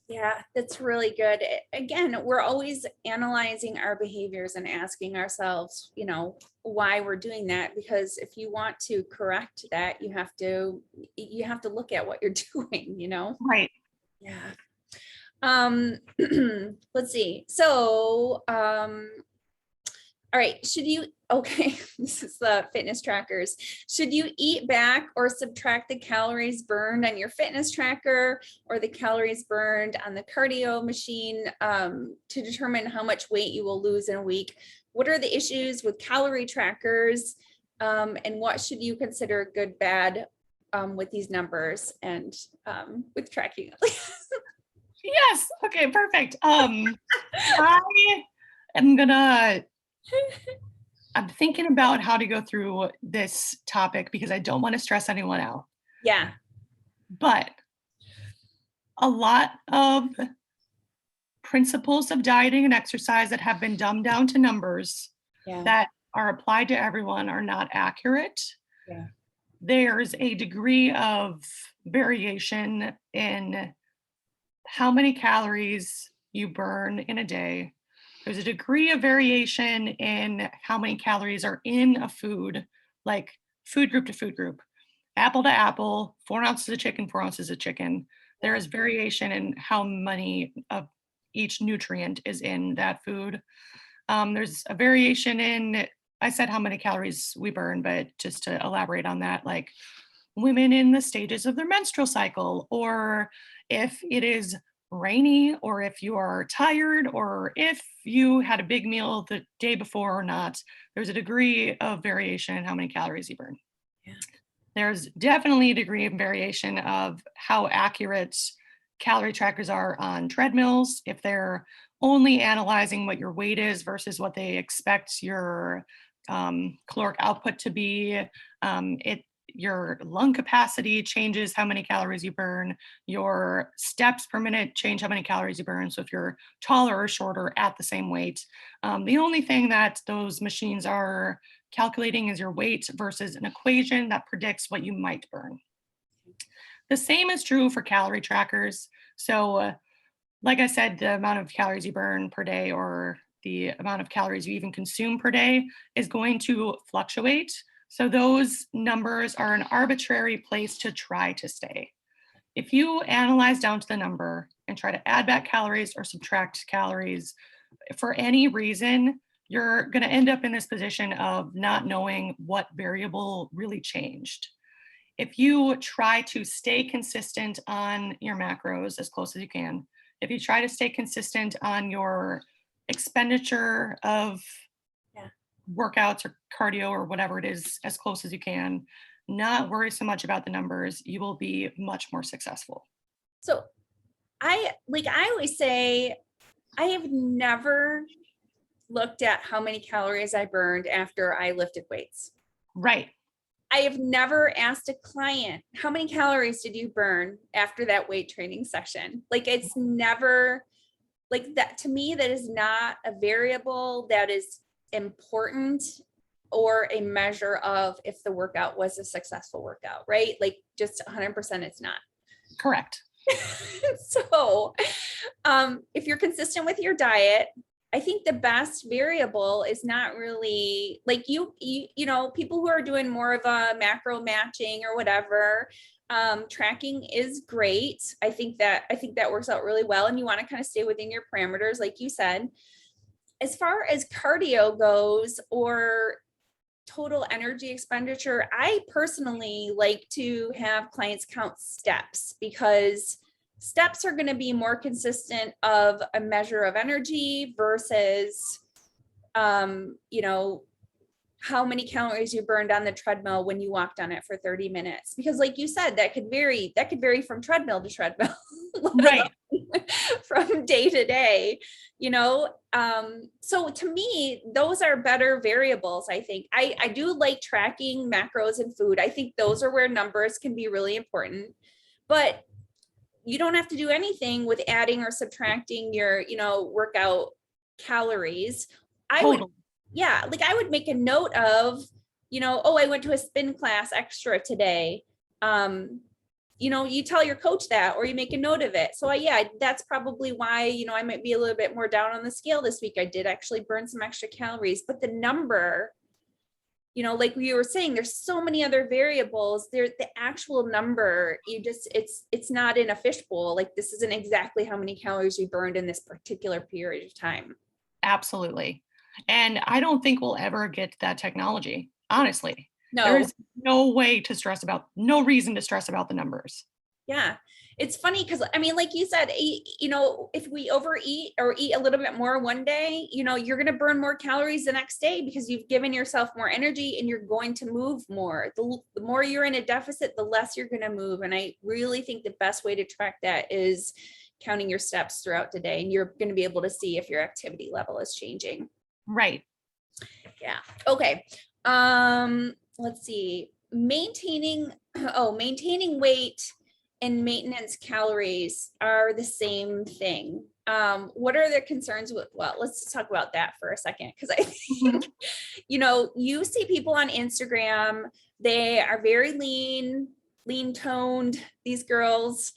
Yeah, that's really good. Again, we're always analyzing our behaviors and asking ourselves, why we're doing that. Because if you want to correct that, you have to look at what you're doing. Right. Yeah. Let's see. So, all right, okay, this is the fitness trackers. Should you eat back or subtract the calories burned on your fitness tracker or the calories burned on the cardio machine to determine how much weight you will lose in a week? What are the issues with calorie trackers? And what should you consider good, bad with these numbers and with tracking? Yes. Okay, perfect. I am gonna I'm thinking about how to go through this topic because I don't want to stress anyone out. Yeah. But a lot of principles of dieting and exercise that have been dumbed down to numbers that are applied to everyone are not accurate. Yeah. There's a degree of variation in how many calories you burn in a day. There's a degree of variation in how many calories are in a food, like food group to food group, apple to apple, 4 ounces of chicken, 4 ounces of chicken. There is variation in how many of each nutrient is in that food. There's a variation in, I said how many calories we burn, but just to elaborate on that, like women in the stages of their menstrual cycle, or if it is rainy, or if you are tired, or if you had a big meal the day before or not, there's a degree of variation in how many calories you burn. Yeah. There's definitely a degree of variation of how accurate calorie trackers are on treadmills, if they're only analyzing what your weight is versus what they expect your caloric output to be. Your lung capacity changes how many calories you burn. Your steps per minute change how many calories you burn. So if you're taller or shorter at the same weight, the only thing that those machines are calculating is your weight versus an equation that predicts what you might burn. The same is true for calorie trackers. So like I said, the amount of calories you burn per day or the amount of calories you even consume per day is going to fluctuate. So those numbers are an arbitrary place to try to stay. If you analyze down to the number and try to add back calories or subtract calories for any reason, you're going to end up in this position of not knowing what variable really changed. If you try to stay consistent on your macros as close as you can, if you try to stay consistent on your expenditure of workouts or cardio or whatever it is as close as you can, not worry so much about the numbers, you will be much more successful. So I always say, I have never looked at how many calories I burned after I lifted weights. Right. I have never asked a client, how many calories did you burn after that weight training session? Like, it's never like that. To me, that is not a variable that is important or a measure of if the workout was a successful workout, right? Like, just 100% it's not. Correct. So if you're consistent with your diet, I think the best variable is not really like you know, people who are doing more of a macro matching or whatever. Tracking is great. I think that works out really well, and you want to kind of stay within your parameters, like you said. As far as cardio goes or total energy expenditure, I personally like to have clients count steps, because steps are going to be more consistent of a measure of energy versus, you know, how many calories you burned on the treadmill when you walked on it for 30 minutes. Because like you said, that could vary from treadmill to treadmill, Right. from day to day, you know? So to me, those are better variables. I think I do like tracking macros and food. I think those are where numbers can be really important, but you don't have to do anything with adding or subtracting your, you know, workout calories. I would, Totally. yeah, like I would make a note of, you know, oh, I went to a spin class extra today. You know, you tell your coach that, or you make a note of it. So yeah, that's probably why, you know, I might be a little bit more down on the scale this week. I did actually burn some extra calories, but the number, you know, like we were saying, there's so many other variables there. The actual number, you just, it's not in a fishbowl. Like this isn't exactly how many calories we burned in this particular period of time. Absolutely. And I don't think we'll ever get to that technology. Honestly, there No. is no way to stress about, no reason to stress about the numbers. Yeah. It's funny because I mean, like you said, you know, if we overeat or eat a little bit more one day, you know, you're going to burn more calories the next day because you've given yourself more energy and you're going to move more. The more you're in a deficit, the less you're going to move. And I really think the best way to track that is counting your steps throughout the day. And you're going to be able to see if your activity level is changing. Right. Yeah. Okay. Let's see. Maintaining weight and maintenance calories are the same thing. What are the concerns with, well, let's talk about that for a second. Cause I think, you know, you see people on Instagram, they are very lean toned, these girls.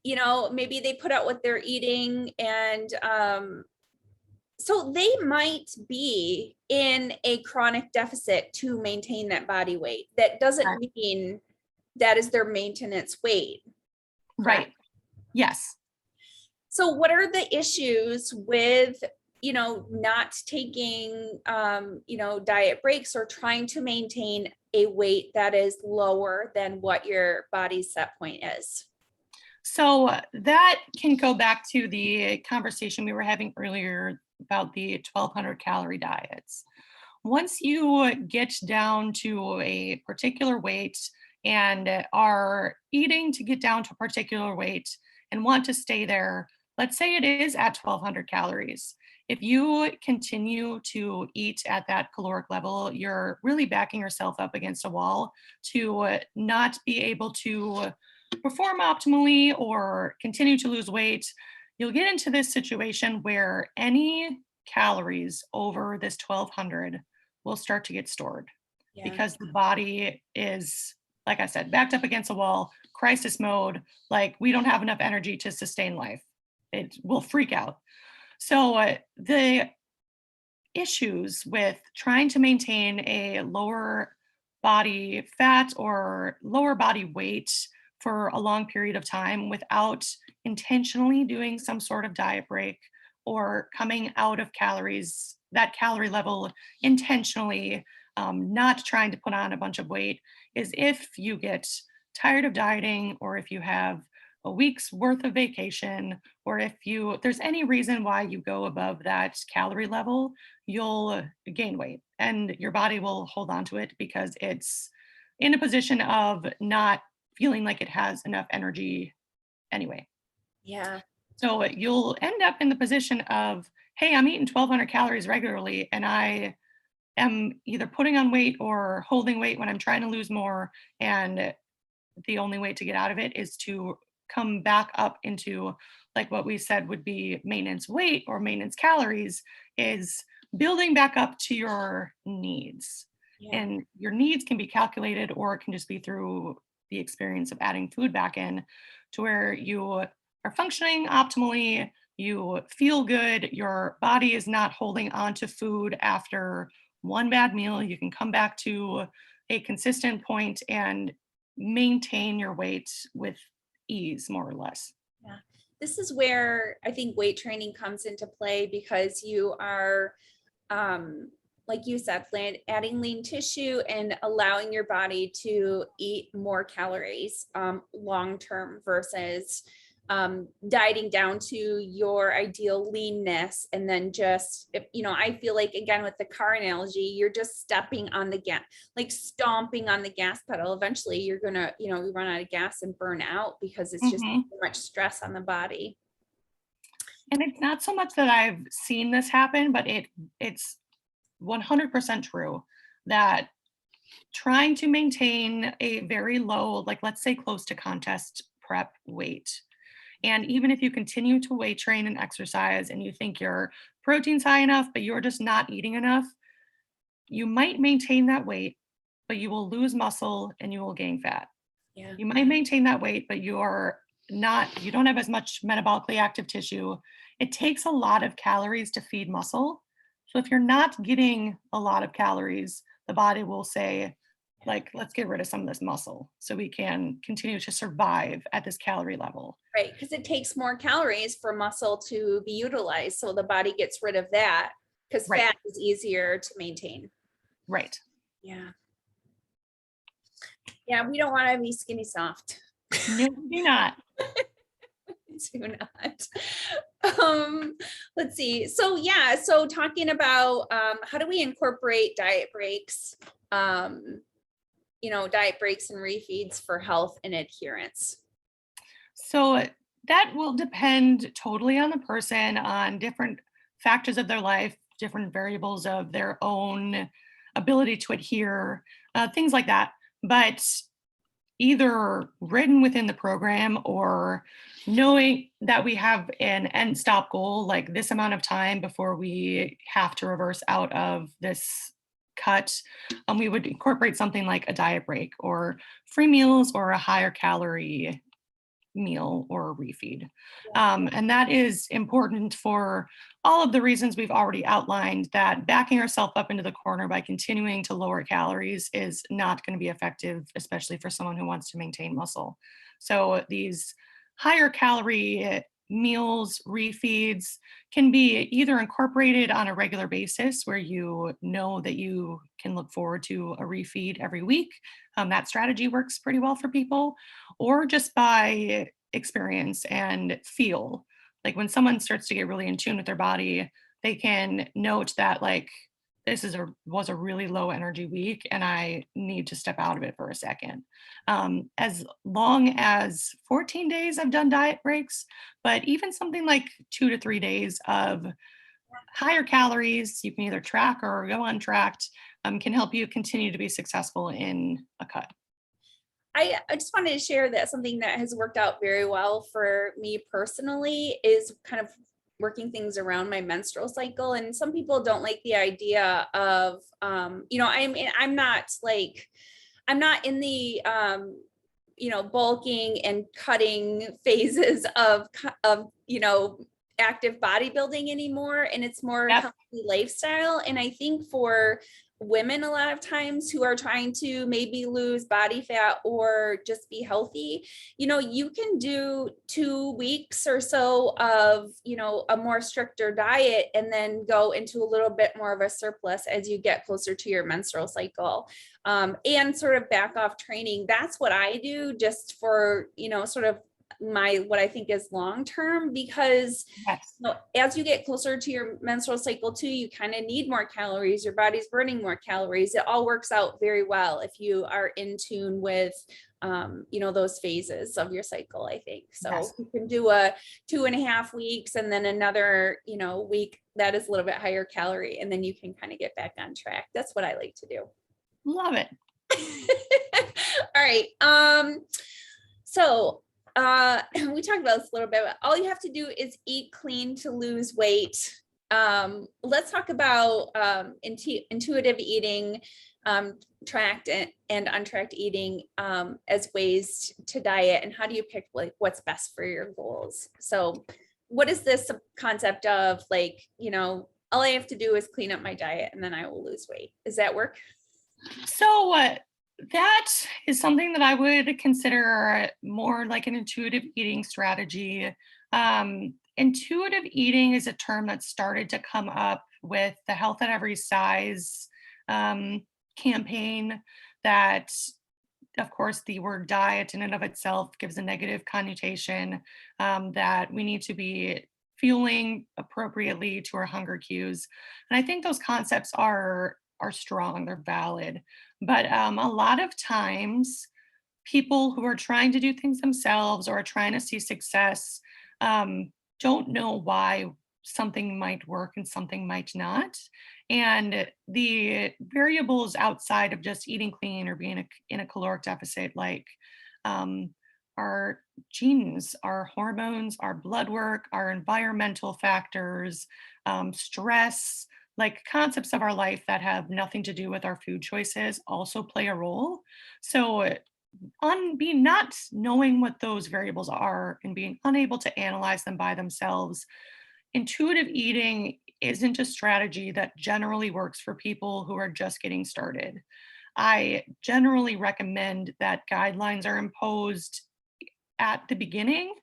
You know, maybe they put out what they're eating and, so they might be in a chronic deficit to maintain that body weight. That doesn't mean that is their maintenance weight. Correct? Right. Yes. So what are the issues with, you know, not taking, you know, diet breaks or trying to maintain a weight that is lower than what your body's set point is? So that can go back to the conversation we were having earlier about the 1200 calorie diets. Once you get down to a particular weight and are eating to get down to a particular weight and want to stay there, let's say it is at 1200 calories. If you continue to eat at that caloric level, you're really backing yourself up against a wall to not be able to perform optimally or continue to lose weight. You'll get into this situation where any calories over this 1200 will start to get stored because the body is, like I said, backed up against a wall, crisis mode, like we don't have enough energy to sustain life. It will freak out. So the issues with trying to maintain a lower body fat or lower body weight for a long period of time without intentionally doing some sort of diet break or coming out of calories, that calorie level intentionally, not trying to put on a bunch of weight, is if you get tired of dieting or if you have a week's worth of vacation, or if there's any reason why you go above that calorie level, you'll gain weight and your body will hold on to it because it's in a position of not feeling like it has enough energy anyway. Yeah. So you'll end up in the position of, hey, I'm eating 1200 calories regularly and I am either putting on weight or holding weight when I'm trying to lose more. And the only way to get out of it is to come back up into, like what we said would be maintenance weight or maintenance calories, is building back up to your needs. Yeah. And your needs can be calculated, or it can just be through the experience of adding food back in to where you are functioning optimally, you feel good, your body is not holding on to food after one bad meal. You can come back to a consistent point and maintain your weight with ease, more or less. Yeah. This is where I think weight training comes into play because you are like you said, adding lean tissue and allowing your body to eat more calories long term versus dieting down to your ideal leanness. And then just, I feel like, again, with the car analogy, you're just stepping on the gas, like stomping on the gas pedal. Eventually you're going to, you run out of gas and burn out because it's just too much stress on the body. And it's not so much that I've seen this happen, but it's 100% true that trying to maintain a very low, like let's say close to contest prep weight. And even if you continue to weight train and exercise and you think your protein's high enough, but you're just not eating enough, you might maintain that weight, but you will lose muscle and you will gain fat. Yeah. You might maintain that weight, but you don't have as much metabolically active tissue. It takes a lot of calories to feed muscle. So if you're not getting a lot of calories, the body will say, like, let's get rid of some of this muscle so we can continue to survive at this calorie level. Right. Because it takes more calories for muscle to be utilized. So the body gets rid of that because fat is easier to maintain. Right. Yeah. Yeah. We don't want to be skinny soft. No, do not. Do not. Let's see. So talking about how do we incorporate diet breaks, diet breaks and refeeds for health and adherence? So that will depend totally on the person, on different factors of their life, different variables of their own ability to adhere, things like that. But either written within the program or knowing that we have an end stop goal, like this amount of time before we have to reverse out of this cut, we would incorporate something like a diet break or free meals or a higher calorie meal or refeed. And that is important for all of the reasons we've already outlined, that backing ourselves up into the corner by continuing to lower calories is not going to be effective, especially for someone who wants to maintain muscle. So these higher calorie meals, refeeds can be either incorporated on a regular basis where you know that you can look forward to a refeed every week. That strategy works pretty well for people, or just by experience and feel. Like when someone starts to get really in tune with their body, they can note that like, this was a really low energy week and I need to step out of it for a second. As long as 14 days I've done diet breaks, but even something like 2 to 3 days of higher calories, you can either track or go untracked, can help you continue to be successful in a cut. I just wanted to share that something that has worked out very well for me personally is kind of working things around my menstrual cycle. And some people don't like the idea of, I'm not in the, bulking and cutting phases of active bodybuilding anymore. And it's more healthy lifestyle. And I think for women a lot of times who are trying to maybe lose body fat or just be healthy, you can do 2 weeks or so of, a more stricter diet and then go into a little bit more of a surplus as you get closer to your menstrual cycle, and sort of back off training. That's what I do just for, sort of what I think is long-term, because as you get closer to your menstrual cycle too, you kind of need more calories. Your body's burning more calories. It all works out very well if you are in tune with, those phases of your cycle, I think. So you can do a 2.5 weeks and then another, week that is a little bit higher calorie, and then you can kind of get back on track. That's what I like to do. Love it. All right. So we talked about this a little bit, but all you have to do is eat clean to lose weight. Let's talk about intuitive eating, tracked and untracked eating as ways to diet, and how do you pick what's best for your goals? So what is this concept of all I have to do is clean up my diet and then I will lose weight? Does that work? So that is something that I would consider more like an intuitive eating strategy. Intuitive eating is a term that started to come up with the Health at Every Size campaign that, of course, the word diet in and of itself gives a negative connotation, that we need to be fueling appropriately to our hunger cues. And I think those concepts are strong, they're valid. But a lot of times, people who are trying to do things themselves or are trying to see success don't know why something might work and something might not. And the variables outside of just eating clean or being in a caloric deficit, like um, our genes, our hormones, our blood work, our environmental factors, stress, like concepts of our life that have nothing to do with our food choices also play a role. So on being not knowing what those variables are and being unable to analyze them by themselves, intuitive eating isn't a strategy that generally works for people who are just getting started. I generally recommend that guidelines are imposed at the beginning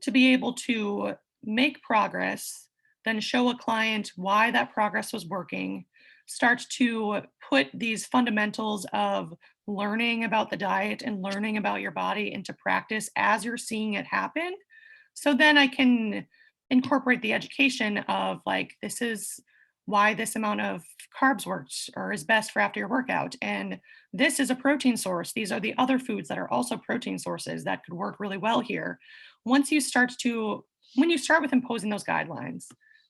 to be able to make progress, then show a client why that progress was working, start to put these fundamentals of learning about the diet and learning about your body into practice as you're seeing it happen. So then I can incorporate the education of like, this is why this amount of carbs works or is best for after your workout. And this is a protein source. These are the other foods that are also protein sources that could work really well here. Once you start to, when you start with imposing those guidelines,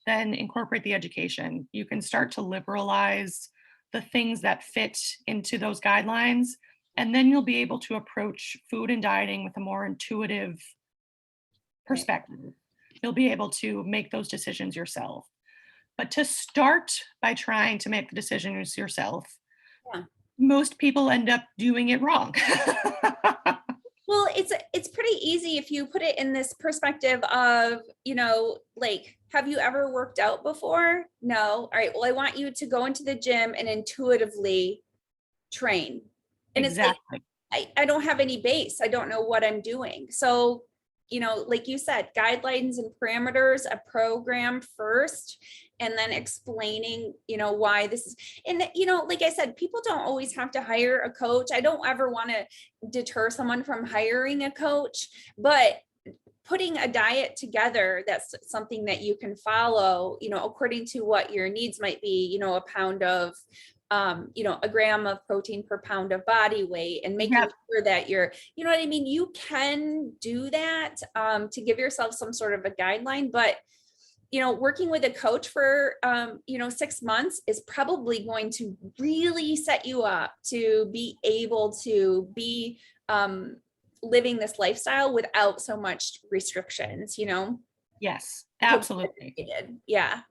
then incorporate the education. You can start to liberalize the things that fit into those guidelines. And then you'll be able to approach food and dieting with a more intuitive perspective. You'll be able to make those decisions yourself. But to start by trying to make the decisions yourself, Yeah. most people end up doing it wrong. Well, it's pretty easy if you put it in this perspective of, like, have you ever worked out before? No. All right. Well, I want you to go into the gym and intuitively train. And Exactly. it's like, I don't have any base. I don't know what I'm doing. So, like you said, guidelines and parameters, a program first, and then explaining, why this is, and, like I said, people don't always have to hire a coach. I don't ever want to deter someone from hiring a coach, but putting a diet together that's something that you can follow, according to what your needs might be, a pound of a gram of protein per pound of body weight, and making sure that you're, what I mean? You can do that to give yourself some sort of a guideline, but working with a coach for 6 months is probably going to really set you up to be able to be living this lifestyle without so much restrictions, Yes, absolutely. Yeah.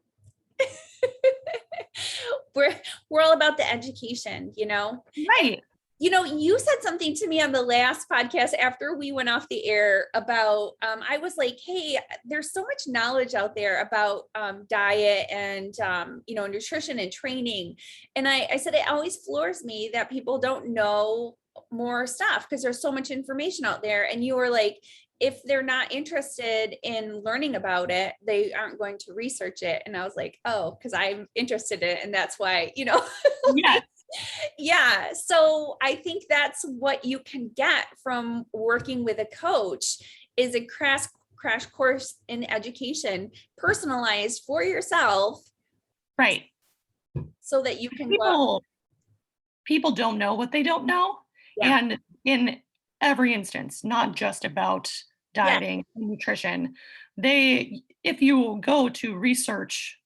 we're all about the education, Right. You said something to me on the last podcast after we went off the air about, I was like, hey, there's so much knowledge out there about diet and, nutrition and training. And I said, it always floors me that people don't know more stuff because there's so much information out there. And you were like, if they're not interested in learning about it, they aren't going to research it. And I was like, oh, because I'm interested in it. And that's why, Yes. Yeah. So I think that's what you can get from working with a coach is a crash course in education, personalized for yourself. Right. So that you can people don't know what they don't know. Yeah. And in every instance, not just about dieting and nutrition, if you go to research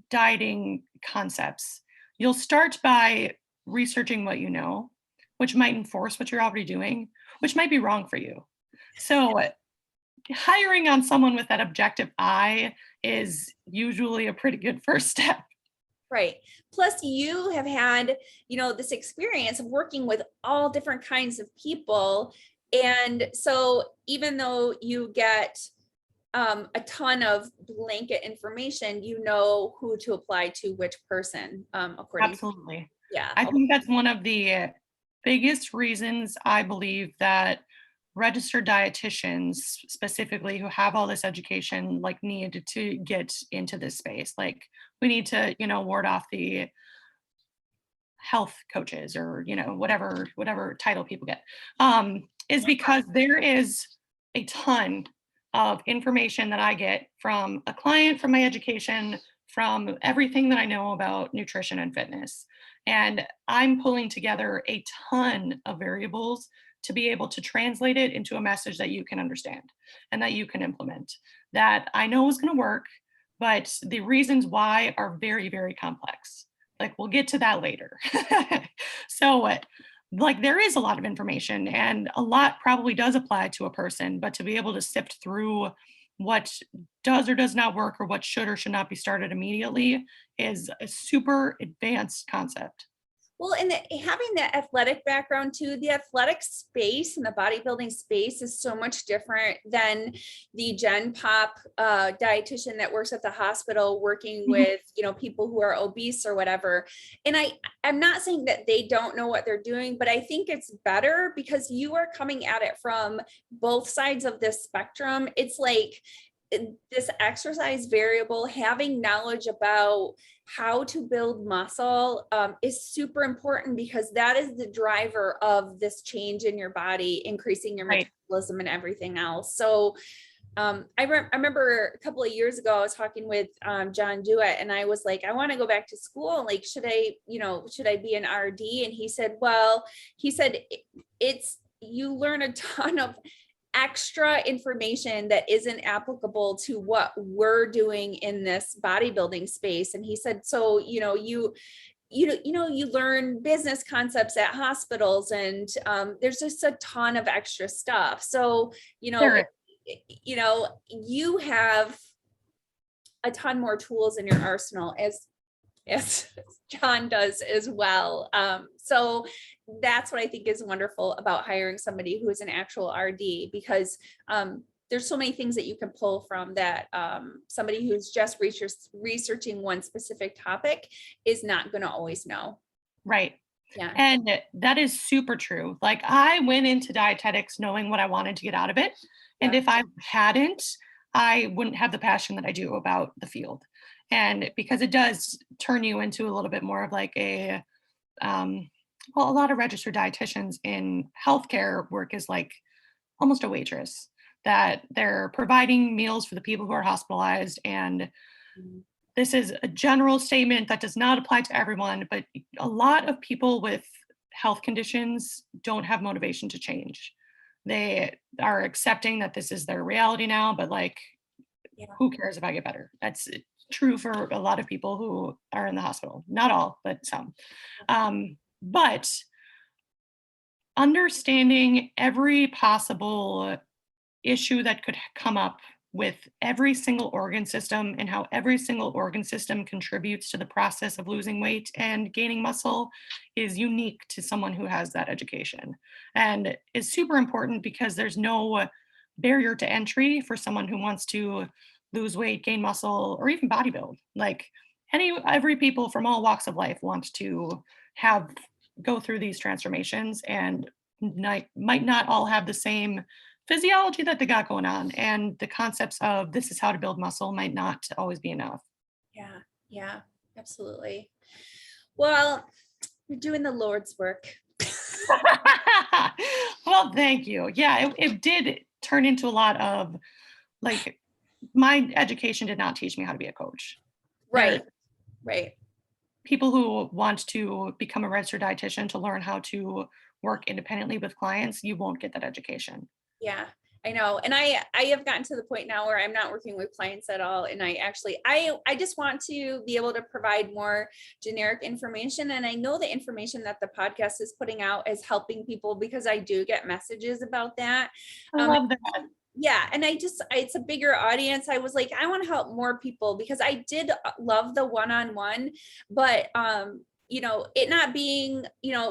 dieting concepts, you'll start by researching what you know, which might enforce what you're already doing, which might be wrong for you. So hiring on someone with that objective eye is usually a pretty good first step. Right. Plus you have had, this experience of working with all different kinds of people. And so even though you get a ton of blanket information, who to apply to which person, according. Absolutely. Yeah. I think that's one of the biggest reasons I believe that registered dietitians specifically who have all this education like need to get into this space. Like we need to, ward off the health coaches or, whatever title people get, is because there is a ton of information that I get from a client, from my education, from everything that I know about nutrition and fitness. And I'm pulling together a ton of variables to be able to translate it into a message that you can understand and that you can implement, that I know is going to work, but the reasons why are very, very complex. Like, we'll get to that later. So, like, there is a lot of information and a lot probably does apply to a person, but to be able to sift through what does or does not work or what should or should not be started immediately is a super advanced concept. Well, and having that athletic background too, the athletic space and the bodybuilding space is so much different than the Gen Pop dietitian that works at the hospital working with, people who are obese or whatever. And I'm not saying that they don't know what they're doing, but I think it's better because you are coming at it from both sides of this spectrum. It's like this exercise variable, having knowledge about how to build muscle is super important because that is the driver of this change in your body, increasing your metabolism and everything else. So I remember a couple of years ago, I was talking with John Dewitt and I was like, I want to go back to school. Like, should I be an RD? And he said, you learn a ton of extra information that isn't applicable to what we're doing in this bodybuilding space. And he said, so, you learn business concepts at hospitals and there's just a ton of extra stuff. So, you have a ton more tools in your arsenal as John does as well. So that's what I think is wonderful about hiring somebody who is an actual RD, because there's so many things that you can pull from that somebody who's just researching one specific topic is not going to always know. Right. Yeah. And that is super true. Like, I went into dietetics knowing what I wanted to get out of it. And if I hadn't, I wouldn't have the passion that I do about the field. And because it does turn you into a little bit more of like a lot of registered dietitians in healthcare work is like almost a waitress, that they're providing meals for the people who are hospitalized. And this is a general statement that does not apply to everyone, but a lot of people with health conditions don't have motivation to change. They are accepting that this is their reality now, but like, who cares if I get better? That's true for a lot of people who are in the hospital. Not all, but some. But understanding every possible issue that could come up with every single organ system and how every single organ system contributes to the process of losing weight and gaining muscle is unique to someone who has that education, and is super important because there's no barrier to entry for someone who wants to lose weight, gain muscle, or even bodybuild. Like, every people from all walks of life want to go through these transformations, and might not all have the same physiology that they got going on, and the concepts of this is how to build muscle might not always be enough. Yeah, absolutely. Well, you're doing the Lord's work. Well, thank you. Yeah, it did turn into a lot of, like, my education did not teach me how to be a coach. Right. People who want to become a registered dietitian to learn how to work independently with clients, you won't get that education. Yeah, I know. And I have gotten to the point now where I'm not working with clients at all. And I just want to be able to provide more generic information. And I know the information that the podcast is putting out is helping people, because I do get messages about that. I love that. Yeah. And it's a bigger audience. I was like, I want to help more people, because I did love the one-on-one, but, it not being,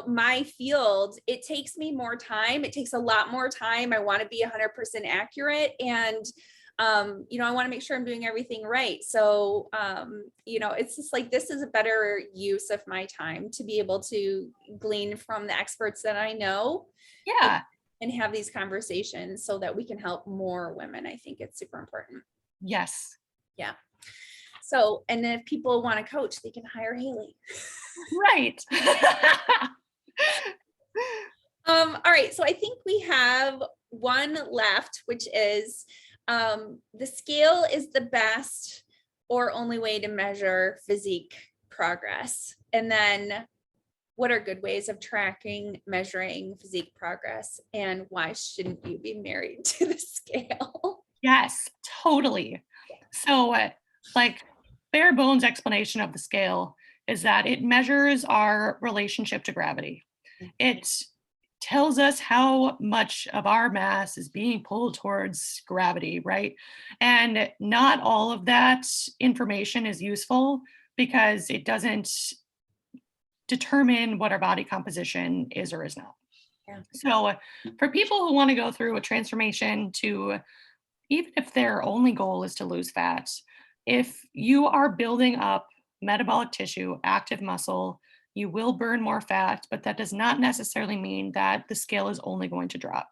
my field, it takes me more time. It takes a lot more time. I want to be 100% accurate. And, I want to make sure I'm doing everything right. So, it's just like, this is a better use of my time to be able to glean from the experts that I know. Yeah. And have these conversations so that we can help more women. I think it's super important. Yes. Yeah. So, and then if people want a coach, they can hire Hailey. Right. All right. So I think we have one left, which is the scale is the best or only way to measure physique progress. And then what are good ways of tracking, measuring physique progress, and why shouldn't you be married to the scale? Yes, totally. So, like, bare bones explanation of the scale is that it measures our relationship to gravity. It tells us how much of our mass is being pulled towards gravity, right? And not all of that information is useful because it doesn't determine what our body composition is or is not. Yeah. So, for people who want to go through a transformation to, even if their only goal is to lose fat, if you are building up metabolic tissue, active muscle, you will burn more fat, but that does not necessarily mean that the scale is only going to drop.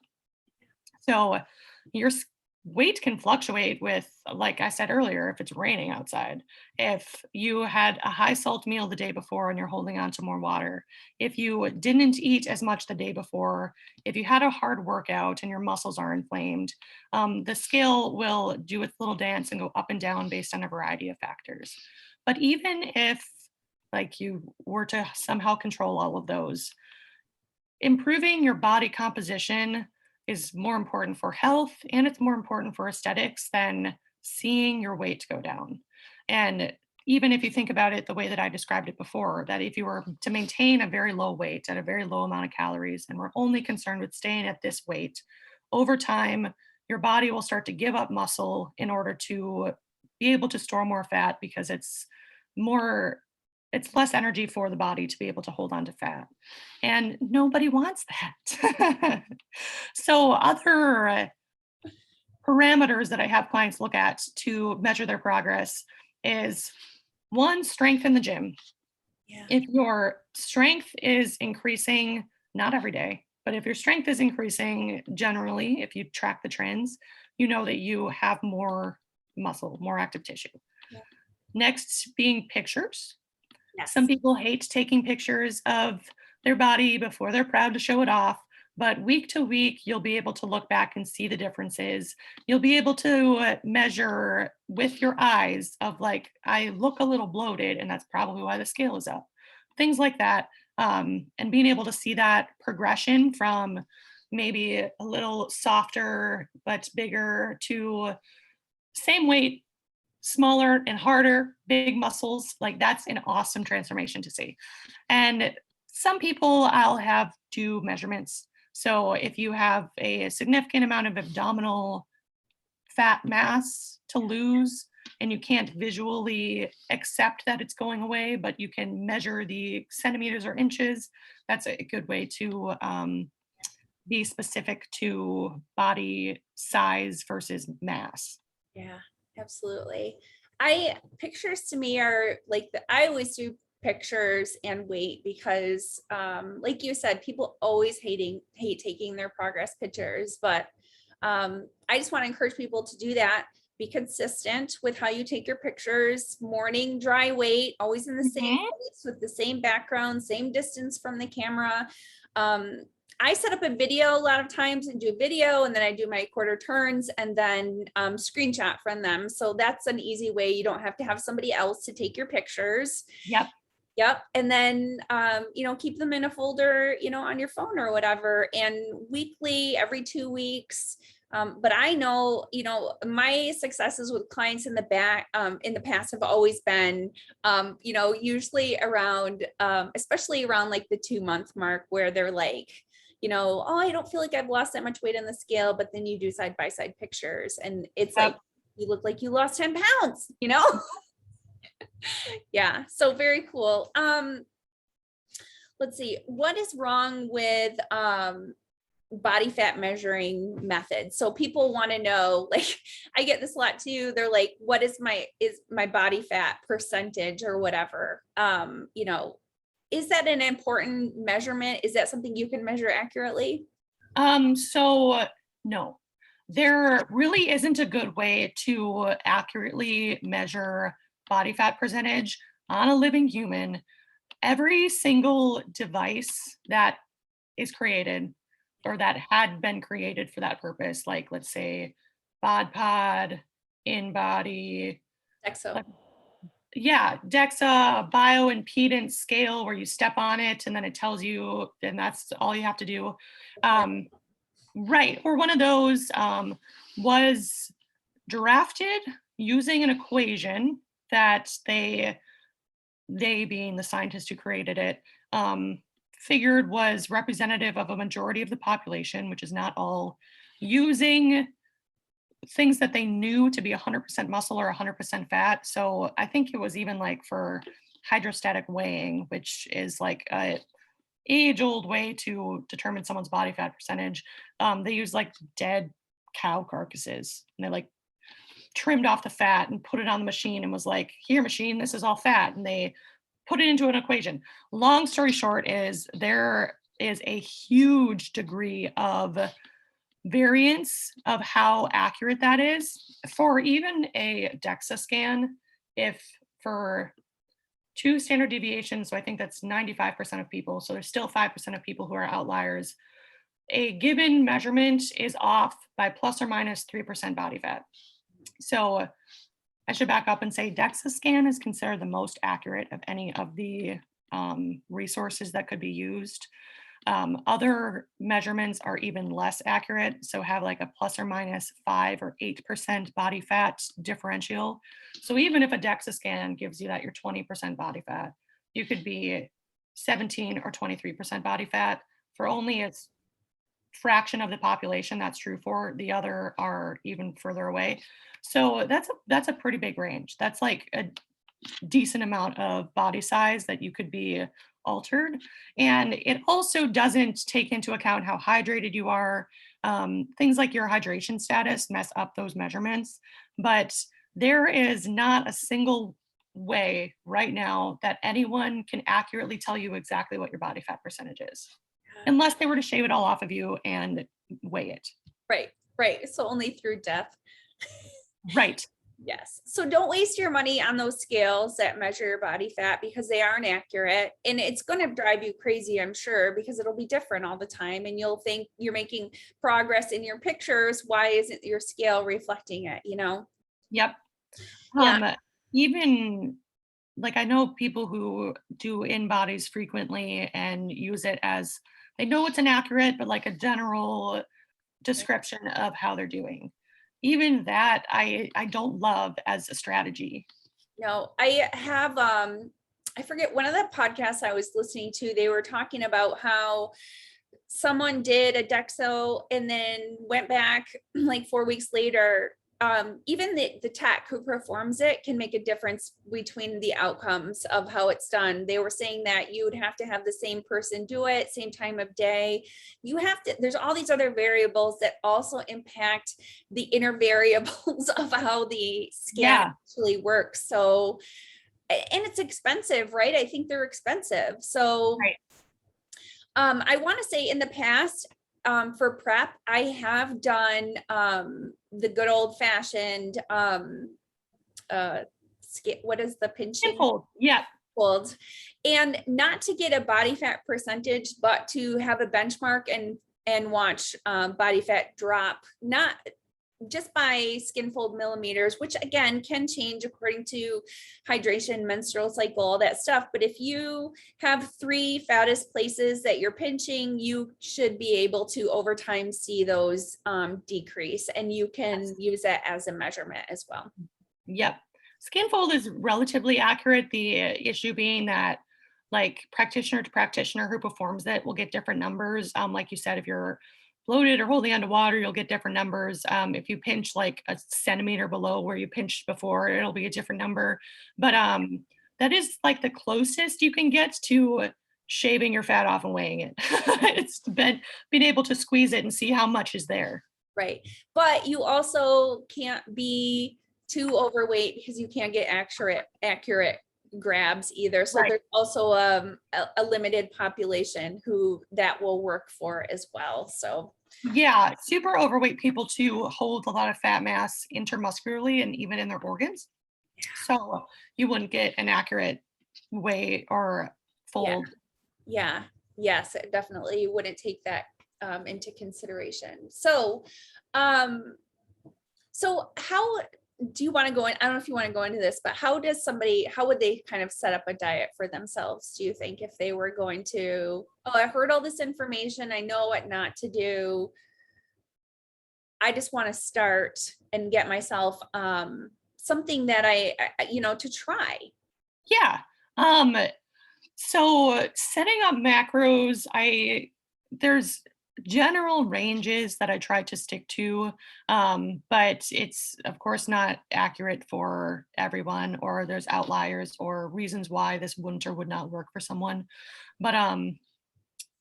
So your weight can fluctuate with, like I said earlier, if it's raining outside, if you had a high salt meal the day before and you're holding on to more water, if you didn't eat as much the day before, if you had a hard workout and your muscles are inflamed, the scale will do its little dance and go up and down based on a variety of factors. But even if like you were to somehow control all of those, improving your body composition is more important for health and it's more important for aesthetics than seeing your weight go down. And even if you think about it the way that I described it before, that if you were to maintain a very low weight at a very low amount of calories and we're only concerned with staying at this weight, over time, your body will start to give up muscle in order to be able to store more fat because more it's less energy for the body to be able to hold on to fat. And nobody wants that. So, other parameters that I have clients look at to measure their progress is one, strength in the gym. Yeah. If your strength is increasing, not every day, but if your strength is increasing generally, if you track the trends, you know that you have more muscle, more active tissue. Yeah. Next, being pictures. Yes. Some people hate taking pictures of their body before they're proud to show it off, but week to week, you'll be able to look back and see the differences. You'll be able to measure with your eyes of like, I look a little bloated, and that's probably why the scale is up. Things like that. And being able to see that progression from maybe a little softer but bigger to same weight, smaller and harder, big muscles, like that's an awesome transformation to see. And some people I'll have do measurements. So if you have a significant amount of abdominal fat mass to lose and you can't visually accept that it's going away, but you can measure the centimeters or inches, that's a good way to be specific to body size versus mass. Yeah, absolutely. Pictures to me are like I always do pictures and weight because like you said, people always hate taking their progress pictures, but I just want to encourage people to do that. Be consistent with how you take your pictures. Morning dry weight, always in the same place with the same background, same distance from the camera. I set up a video a lot of times and do a video, and then I do my quarter turns and then screenshot from them. So that's an easy way. You don't have to have somebody else to take your pictures. Yep. Yep. And then, keep them in a folder, on your phone or whatever, and weekly, every 2 weeks. But I know, my successes with clients in the past have always been, usually around, especially around like the 2-month mark where they're like, oh, I don't feel like I've lost that much weight on the scale, but then you do side by side pictures and it's like, you look like you lost 10 pounds, Yeah. So very cool. Let's see, what is wrong with, body fat measuring methods? So people want to know, like, I get this a lot too. They're like, what is my body fat percentage or whatever? Is that an important measurement? Is that something you can measure accurately? So no, there really isn't a good way to accurately measure body fat percentage on a living human. Every single device that is created or that had been created for that purpose, like let's say bod pod, InBody, Exo. yeah, DEXA, bioimpedance scale where you step on it and then it tells you, and that's all you have to do. Right, or one of those was drafted using an equation that they being the scientists who created it, figured was representative of a majority of the population, which is not all, using things that they knew to be 100% muscle or 100% fat. So I think it was even like for hydrostatic weighing, which is like a age-old way to determine someone's body fat percentage. They use like dead cow carcasses and they like trimmed off the fat and put it on the machine and was like, here machine, this is all fat. And they put it into an equation. Long story short is there is a huge degree of variance of how accurate that is. For even a DEXA scan, if for 2 standard deviations, so I think that's 95% of people, so there's still 5% of people who are outliers, a given measurement is off by plus or minus 3% body fat. So I should back up and say DEXA scan is considered the most accurate of any of the resources that could be used. Other measurements are even less accurate, so have like a plus or minus 5 or 8% body fat differential. So even if a DEXA scan gives you that you're 20% body fat, you could be 17 or 23% body fat. For only a fraction of the population that's true for, the other are even further away. So that's a pretty big range. That's like a decent amount of body size that you could be altered. And it also doesn't take into account how hydrated you are. Things like your hydration status mess up those measurements, but there is not a single way right now that anyone can accurately tell you exactly what your body fat percentage is, unless they were to shave it all off of you and weigh it. Right. So only through death. Right. Yes. So don't waste your money on those scales that measure your body fat because they aren't accurate. And it's going to drive you crazy, I'm sure, because it'll be different all the time. And you'll think you're making progress in your pictures. Why isn't your scale reflecting it, you know? Yep. Yeah. Even like I know people who do InBodies frequently and use it as, they know it's inaccurate, but like a general description of how they're doing. Even that I don't love as a strategy. No, I have, I forget, one of the podcasts I was listening to, they were talking about how someone did a Dexo and then went back like 4 weeks later. Even the tech who performs it can make a difference between the outcomes of how it's done. They were saying that you would have to have the same person do it, same time of day. You have to, there's all these other variables that also impact the inner variables of how the scan actually works. So, and it's expensive, right? I think they're expensive. So, Right. I want to say in the past, for prep, I have done the good old fashioned what is the pinching? Fold. Yeah. Fold. And not to get a body fat percentage, but to have a benchmark and watch body fat drop, not just by skin fold millimeters, which again can change according to hydration, menstrual cycle, all that stuff. But if you have 3 fattest places that you're pinching, you should be able to over time see those decrease, and you can use that as a measurement as well. Yep. Skin fold is relatively accurate. The issue being that like practitioner to practitioner who performs it will get different numbers. Like you said, if you're bloated or holding underwater, you'll get different numbers. If you pinch like a centimeter below where you pinched before, it'll be a different number. But that is like the closest you can get to shaving your fat off and weighing it. It's been being able to squeeze it and see how much is there. Right. But you also can't be too overweight because you can't get accurate grabs either. So Right. there's also a limited population who that will work for as well. So yeah, super overweight people too hold a lot of fat mass intermuscularly and even in their organs. So you wouldn't get an accurate weight or Yeah. fold. Yeah. Yes, it definitely wouldn't take that into consideration. So, so how do you want to go in? I don't know if you want to go into this, but how would they kind of set up a diet for themselves? Do you think if they were going to, oh, I heard all this information, I know what not to do, I just want to start and get myself something that I to try. Yeah. So setting up macros, there's general ranges that I try to stick to, but it's of course not accurate for everyone, or there's outliers or reasons why this wouldn't or would not work for someone. But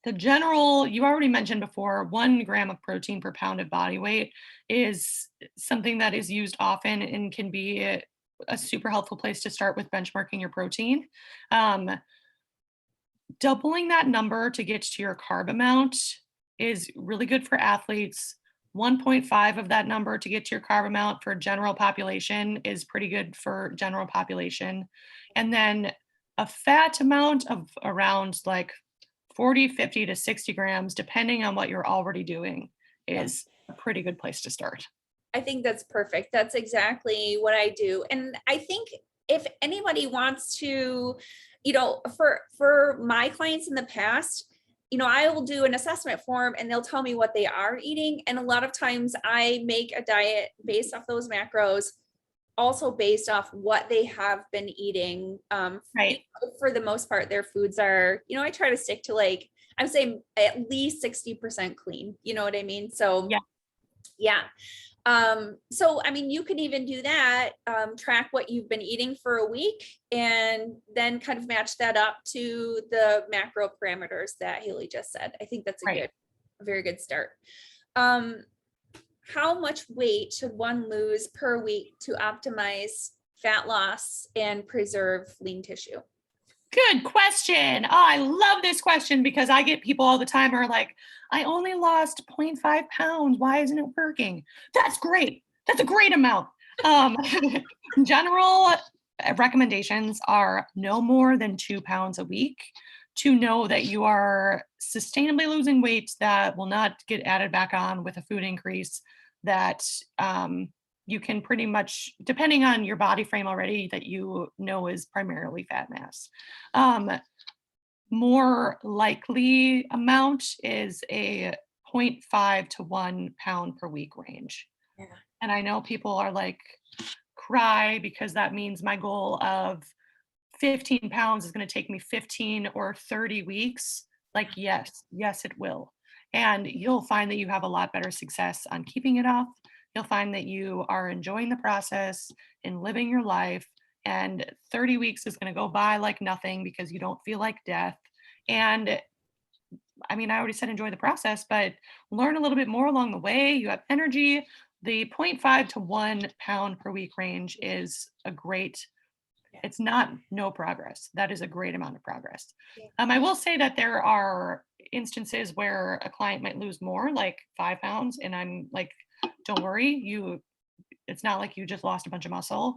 the general, you already mentioned before, 1 gram of protein per pound of body weight is something that is used often and can be a super helpful place to start with benchmarking your protein. Um, Doubling that number to get to your carb amount is really good for athletes. 1.5 of that number to get to your carb amount for general population is pretty good for general population. And then a fat amount of around like 40, 50 to 60 grams, depending on what you're already doing, Yeah. is a pretty good place to start. I think that's perfect. That's exactly what I do. And I think if anybody wants to, for my clients in the past, I will do an assessment form and they'll tell me what they are eating. And a lot of times I make a diet based off those macros, also based off what they have been eating. Right. For the most part, their foods are, I try to stick to like, I'm saying at least 60% clean. You know what I mean? So yeah. So, I mean, you can even do that, track what you've been eating for a week and then kind of match that up to the macro parameters that Hailey just said. I think that's a very good start. How much weight should one lose per week to optimize fat loss and preserve lean tissue? Good question. Oh, I love this question because I get people all the time who are like, I only lost 0.5 pounds. Why isn't it working? That's great. That's a great amount. General recommendations are no more than 2 pounds a week to know that you are sustainably losing weight that will not get added back on with a food increase, that you can pretty much, depending on your body frame already, that is primarily fat mass. More likely amount is a 0.5 to 1 pound per week range. Yeah. And I know people are like, cry, because that means my goal of 15 pounds is going to take me 15 or 30 weeks. Like, yes, it will. And you'll find that you have a lot better success on keeping it off. You'll find that you are enjoying the process and living your life. And 30 weeks is going to go by like nothing because you don't feel like death. And I mean, I already said enjoy the process, but learn a little bit more along the way. You have energy. The 0.5 to 1 pound per week range is a great, it's not no progress. That is a great amount of progress. I will say that there are instances where a client might lose more, like 5 pounds. And I'm like, don't worry, it's not like you just lost a bunch of muscle.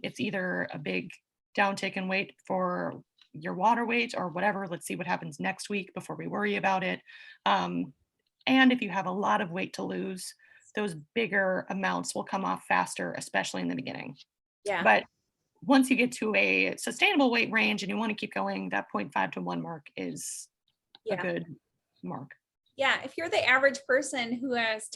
It's either a big downtick in weight for your water weight or whatever. Let's see what happens next week before we worry about it. And if you have a lot of weight to lose, those bigger amounts will come off faster, especially in the beginning. Yeah. But once you get to a sustainable weight range and you want to keep going, that 0.5 to 1 mark is a good mark. Yeah. If you're the average person who has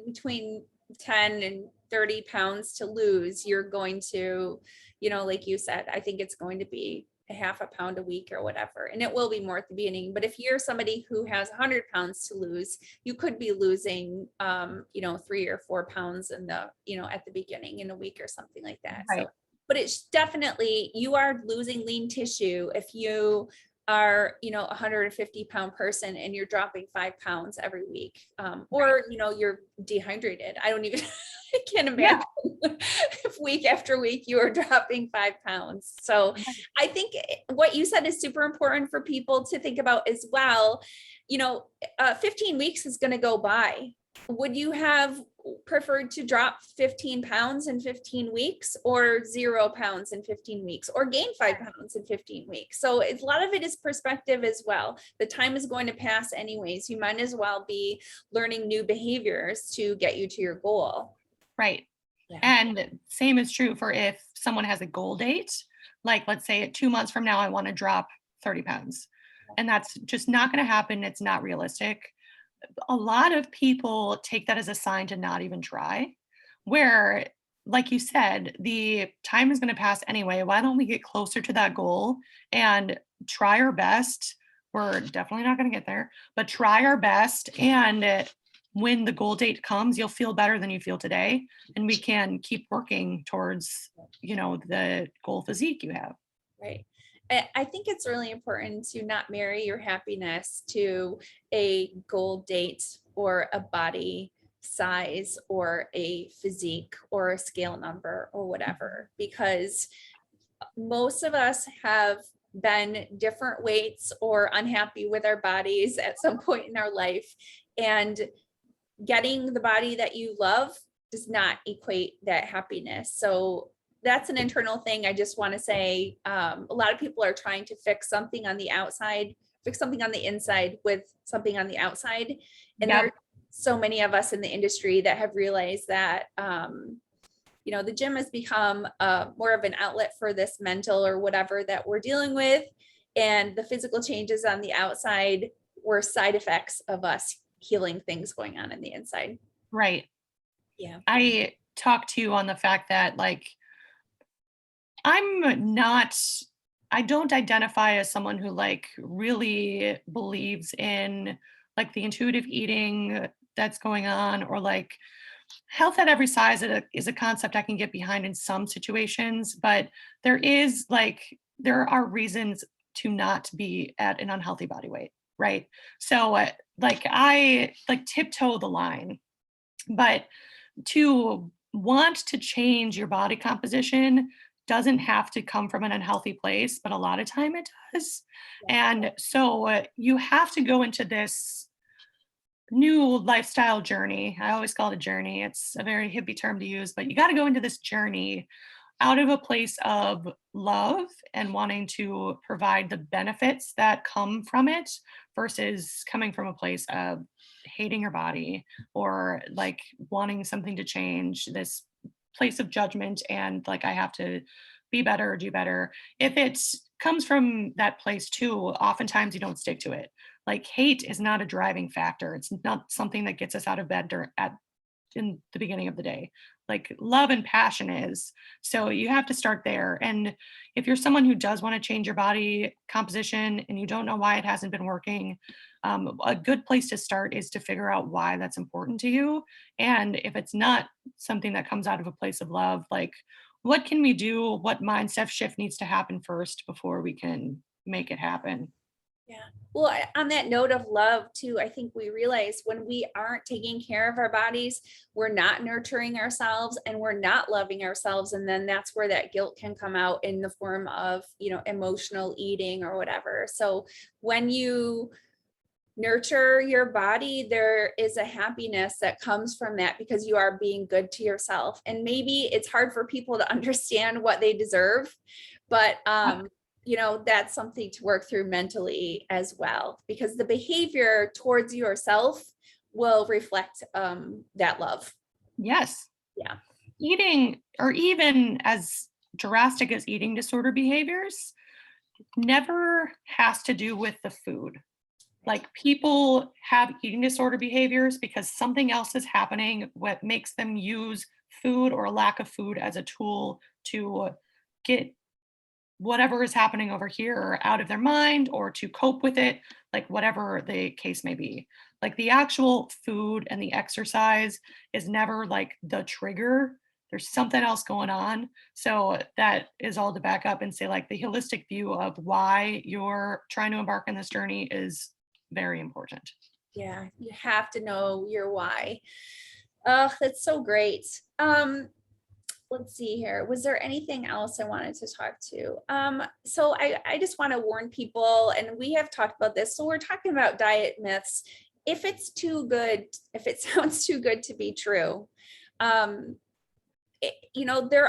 between 10 and 30 pounds to lose, you're going to, like you said, I think it's going to be a half a pound a week or whatever. And it will be more at the beginning. But if you're somebody who has 100 pounds to lose, you could be losing, 3 or 4 pounds in the, at the beginning in a week or something like that. Right. So, but it's definitely, you are losing lean tissue if you are, a 150-pound person and you're dropping 5 pounds every week. Or, you're dehydrated. I don't even, I can't imagine if week after week you are dropping 5 pounds. So I think what you said is super important for people to think about as well. 15 weeks is going to go by. would you have preferred to drop 15 pounds in 15 weeks, or 0 pounds in 15 weeks, or gain 5 pounds in 15 weeks? So a lot of it is perspective as well. The time is going to pass anyways. You might as well be learning new behaviors to get you to your goal. Right. Yeah. And same is true for if someone has a goal date, like let's say 2 months from now, I want to drop 30 pounds. And that's just not going to happen. It's not realistic. A lot of people take that as a sign to not even try, where, like you said, the time is going to pass anyway. Why don't we get closer to that goal and try our best? We're definitely not going to get there, but try our best. And when the goal date comes, you'll feel better than you feel today. And we can keep working towards, the goal physique you have. Right. I think it's really important to not marry your happiness to a goal date or a body size or a physique or a scale number or whatever, because most of us have been different weights or unhappy with our bodies at some point in our life. And getting the body that you love does not equate that happiness. So that's an internal thing. I just want to say, a lot of people are trying to fix something on the outside, fix something on the inside with something on the outside. And there are so many of us in the industry that have realized that, the gym has become more of an outlet for this mental or whatever that we're dealing with. And the physical changes on the outside were side effects of us healing things going on in the inside. Right. Yeah. I talked to you on the fact that, like, I don't identify as someone who like really believes in like the intuitive eating that's going on, or like health at every size is a concept I can get behind in some situations, but there are reasons to not be at an unhealthy body weight, right? So I like tiptoe the line, but to want to change your body composition doesn't have to come from an unhealthy place, but a lot of time it does. And so you have to go into this new lifestyle journey. I always call it a journey. It's a very hippie term to use, but you got to go into this journey out of a place of love and wanting to provide the benefits that come from it versus coming from a place of hating your body or like wanting something to change, this place of judgment and like I have to be better or do better. If it comes from that place too, oftentimes you don't stick to it. Like hate is not a driving factor. It's not something that gets us out of bed in the beginning of the day. Like love and passion is. So you have to start there. And if you're someone who does want to change your body composition and you don't know why it hasn't been working, a good place to start is to figure out why that's important to you. And if it's not something that comes out of a place of love, like what can we do? What mindset shift needs to happen first before we can make it happen? Yeah. Well, on that note of love too, I think we realize when we aren't taking care of our bodies, we're not nurturing ourselves and we're not loving ourselves. And then that's where that guilt can come out in the form of, emotional eating or whatever. So when you nurture your body, there is a happiness that comes from that because you are being good to yourself. And maybe it's hard for people to understand what they deserve, but that's something to work through mentally as well, because the behavior towards yourself will reflect that love. Yes. Yeah. Eating, or even as drastic as eating disorder behaviors, never has to do with the food. Like people have eating disorder behaviors because something else is happening, what makes them use food or a lack of food as a tool to get whatever is happening over here out of their mind or to cope with it, like whatever the case may be. Like the actual food and the exercise is never like the trigger. There's something else going on. So that is all to back up and say like the holistic view of why you're trying to embark on this journey is very important. Yeah, you have to know your why. Oh, that's so great. Let's see here. Was there anything else I wanted to talk to? So I just want to warn people, and we have talked about this. So we're talking about diet myths if it's too good, if it sounds too good to be true, there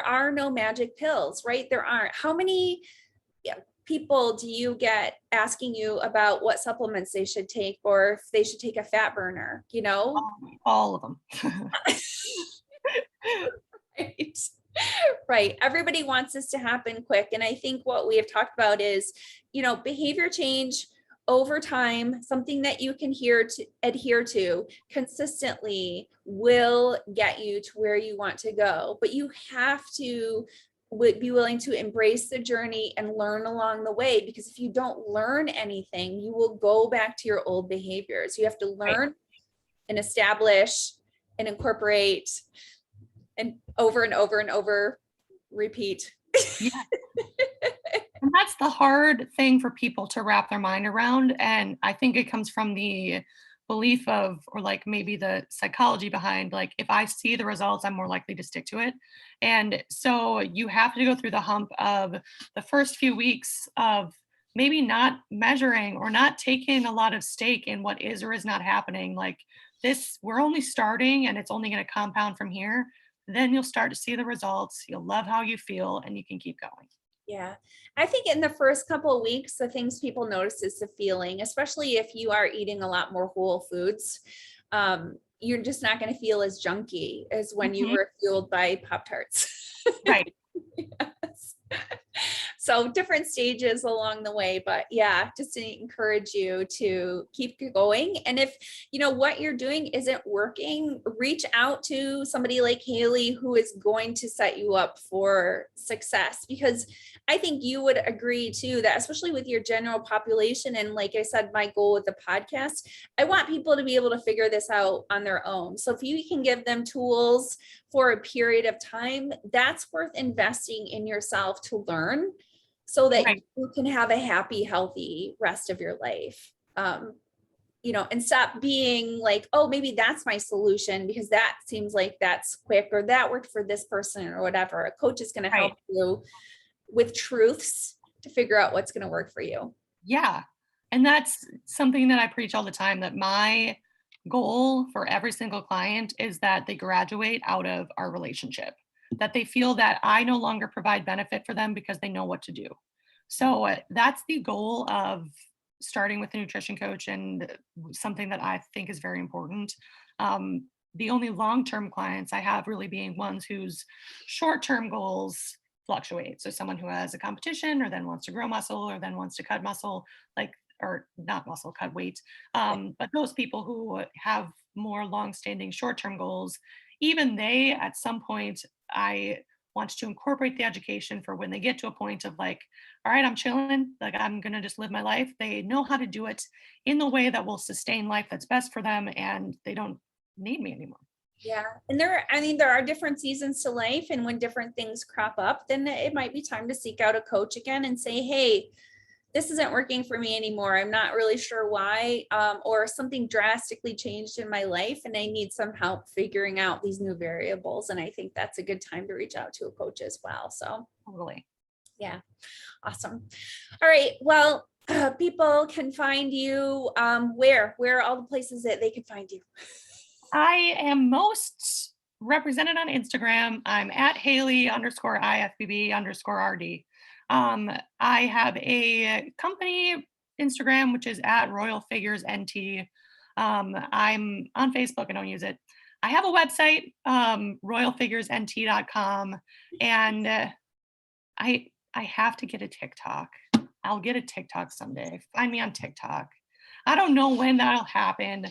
are no magic pills, right? There aren't. How many people do you get asking you about what supplements they should take or if they should take a fat burner, All of them. Right. Right. Everybody wants this to happen quick. And I think what we have talked about is, behavior change over time, something that you can adhere to consistently will get you to where you want to go. But you have to be willing to embrace the journey and learn along the way, because if you don't learn anything, you will go back to your old behaviors. You have to learn and establish and incorporate and over and over and over repeat. Yeah. And that's the hard thing for people to wrap their mind around. And I think it comes from the belief of, or like maybe the psychology behind, like, if I see the results, I'm more likely to stick to it. And so you have to go through the hump of the first few weeks of maybe not measuring or not taking a lot of stake in what is or is not happening. Like this, we're only starting and it's only going to compound from here. Then you'll start to see the results. You'll love how you feel and you can keep going. Yeah. I think in the first couple of weeks, the things people notice is the feeling, especially if you are eating a lot more whole foods. You're just not going to feel as junky as when you were fueled by Pop-Tarts. Right. Yes. So different stages along the way, but yeah, just to encourage you to keep going. And if what you're doing isn't working, reach out to somebody like Hailey, who is going to set you up for success, because I think you would agree too that especially with your general population, and like I said, my goal with the podcast, I want people to be able to figure this out on their own. So if you can give them tools for a period of time, that's worth investing in yourself to learn so that you can have a happy, healthy rest of your life. And stop being like, oh, maybe that's my solution because that seems like that's quick or that worked for this person or whatever. A coach is going to help you with truths to figure out what's going to work for you. Yeah. And that's something that I preach all the time, that my goal for every single client is that they graduate out of our relationship, that they feel that I no longer provide benefit for them because they know what to do. So that's the goal of starting with a nutrition coach, and something that I think is very important. The only long-term clients I have really being ones whose short-term goals fluctuate. So someone who has a competition or then wants to grow muscle or then wants to cut muscle, or not muscle, cut weight. But those people who have more long-standing short-term goals, even they, at some point, I want to incorporate the education for when they get to a point of like, all right, I'm chilling, like I'm going to just live my life. They know how to do it in the way that will sustain life that's best for them, and they don't need me anymore. Yeah. And there are different seasons to life, and when different things crop up, then it might be time to seek out a coach again and say, hey, this isn't working for me anymore. I'm not really sure why, or something drastically changed in my life and I need some help figuring out these new variables. And I think that's a good time to reach out to a coach as well. So totally. Yeah. Awesome. All right. Well, people can find you where are all the places that they can find you? I am most represented on Instagram. I'm at Hailey_IFBB_RD. I have a company Instagram, which is at Royal Figures NT. I'm on Facebook. I don't use it. I have a website, royalfiguresnt.com, and I have to get a TikTok. I'll get a TikTok someday. Find me on TikTok. I don't know when that'll happen.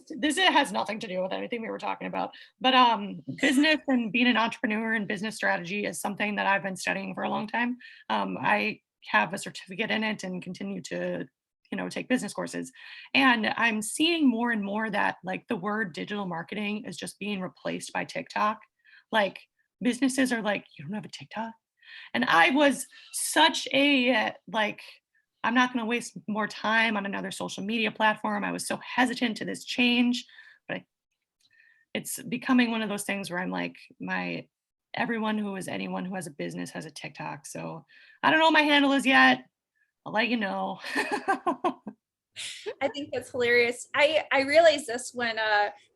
This has nothing to do with anything we were talking about, but business and being an entrepreneur and business strategy is something that I've been studying for a long time. I have a certificate in it and continue to, take business courses. And I'm seeing more and more that like the word digital marketing is just being replaced by TikTok. Like businesses are like, you don't have a TikTok? And I was such a I'm not going to waste more time on another social media platform. I was so hesitant to this change, but it's becoming one of those things where I'm like, anyone who has a business has a TikTok. So I don't know what my handle is yet. I'll let you know. I think that's hilarious. I realized this when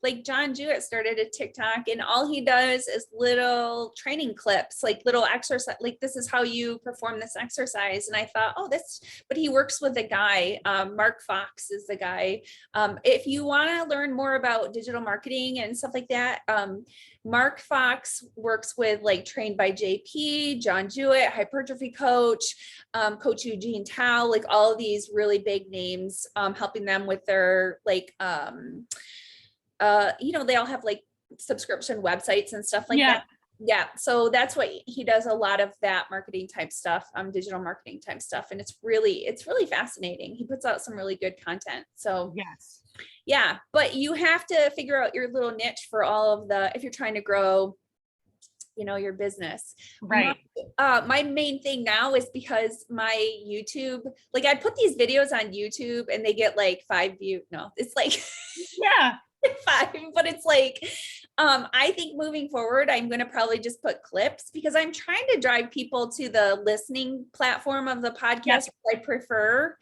like John Jewett started a TikTok, and all he does is little training clips, like little exercise, like this is how you perform this exercise. And I thought, oh, that's, but he works with a guy, Mark Fox is the guy. If you want to learn more about digital marketing and stuff like that, Mark Fox works with like Trained by JP, John Jewett, hypertrophy coach, Coach Eugene Tao, like all of these really big names, helping them with their like, they all have like subscription websites and stuff like that. Yeah. So that's what he does, a lot of that marketing type stuff, digital marketing type stuff. And it's really fascinating. He puts out some really good content. So yes. Yeah, but you have to figure out your little niche for all of the, if you're trying to grow, your business. Right. My main thing now is because my YouTube, like I put these videos on YouTube and they get like 5 views. No, it's like, yeah, 5, but it's like, I think moving forward, I'm going to probably just put clips because I'm trying to drive people to the listening platform of the podcast I prefer.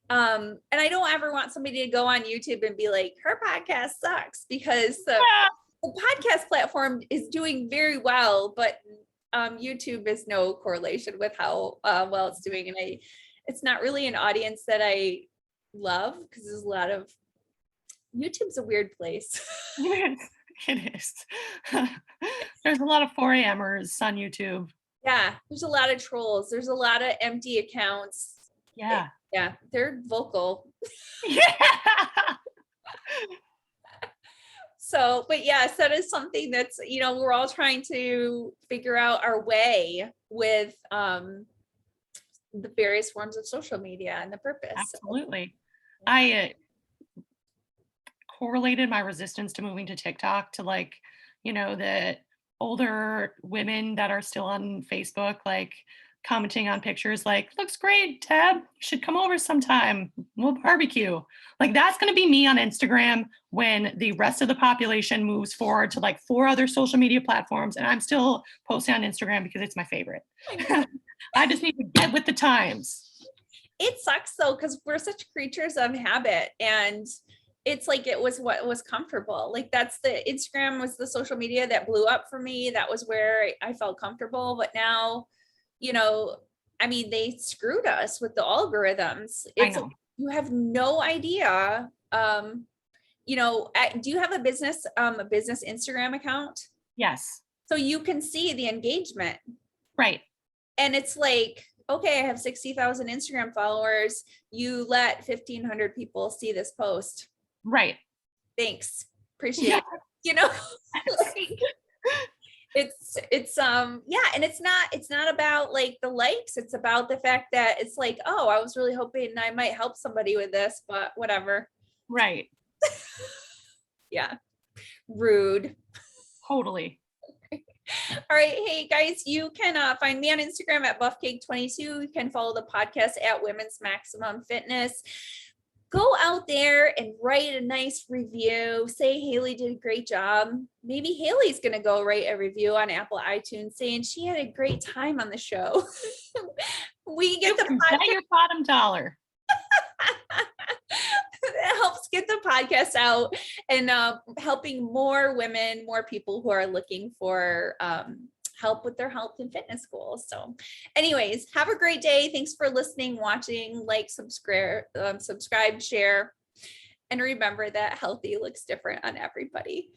And I don't ever want somebody to go on YouTube and be like, her podcast sucks, because the podcast platform is doing very well, but YouTube is no correlation with how well it's doing. And it's not really an audience that I love, because there's a lot of, YouTube's a weird place. It is. There's a lot of 4amers on YouTube. Yeah, there's a lot of trolls. There's a lot of empty accounts. Yeah. Yeah, they're vocal. Yeah. So, but yes, that is something that's, we're all trying to figure out our way with the various forms of social media and the purpose. Absolutely. I correlated my resistance to moving to TikTok to like, the older women that are still on Facebook, like commenting on pictures like, looks great, Deb, you should come over sometime, we'll barbecue. Like that's going to be me on Instagram when the rest of the population moves forward to like 4 other social media platforms, and I'm still posting on Instagram because it's my favorite. I just need to get with the times. It sucks though, because we're such creatures of habit, and it's like it was what was comfortable. Like that's the Instagram was the social media that blew up for me. That was where I felt comfortable. But now, they screwed us with the algorithms. It's, you have no idea. Do you have a business Instagram account? Yes. So you can see the engagement. Right. And it's like, okay, I have 60,000 Instagram followers. You let 1,500 people see this post. Right. Thanks. Appreciate it. And it's not about like the likes. It's about the fact that it's like, oh, I was really hoping I might help somebody with this, but whatever. Right. Yeah. Rude. Totally. All right. Hey guys, you can find me on Instagram at buffcake22. You can follow the podcast at Women's Maximum Fitness. Go out there and write a nice review. Say Hailey did a great job. Maybe Hailey's going to go write a review on Apple iTunes saying she had a great time on the show. We get the bet your bottom dollar. It helps get the podcast out and helping more women, more people who are looking for help with their health and fitness goals. So anyways, have a great day. Thanks for listening, watching, like, subscribe, share, and remember that healthy looks different on everybody.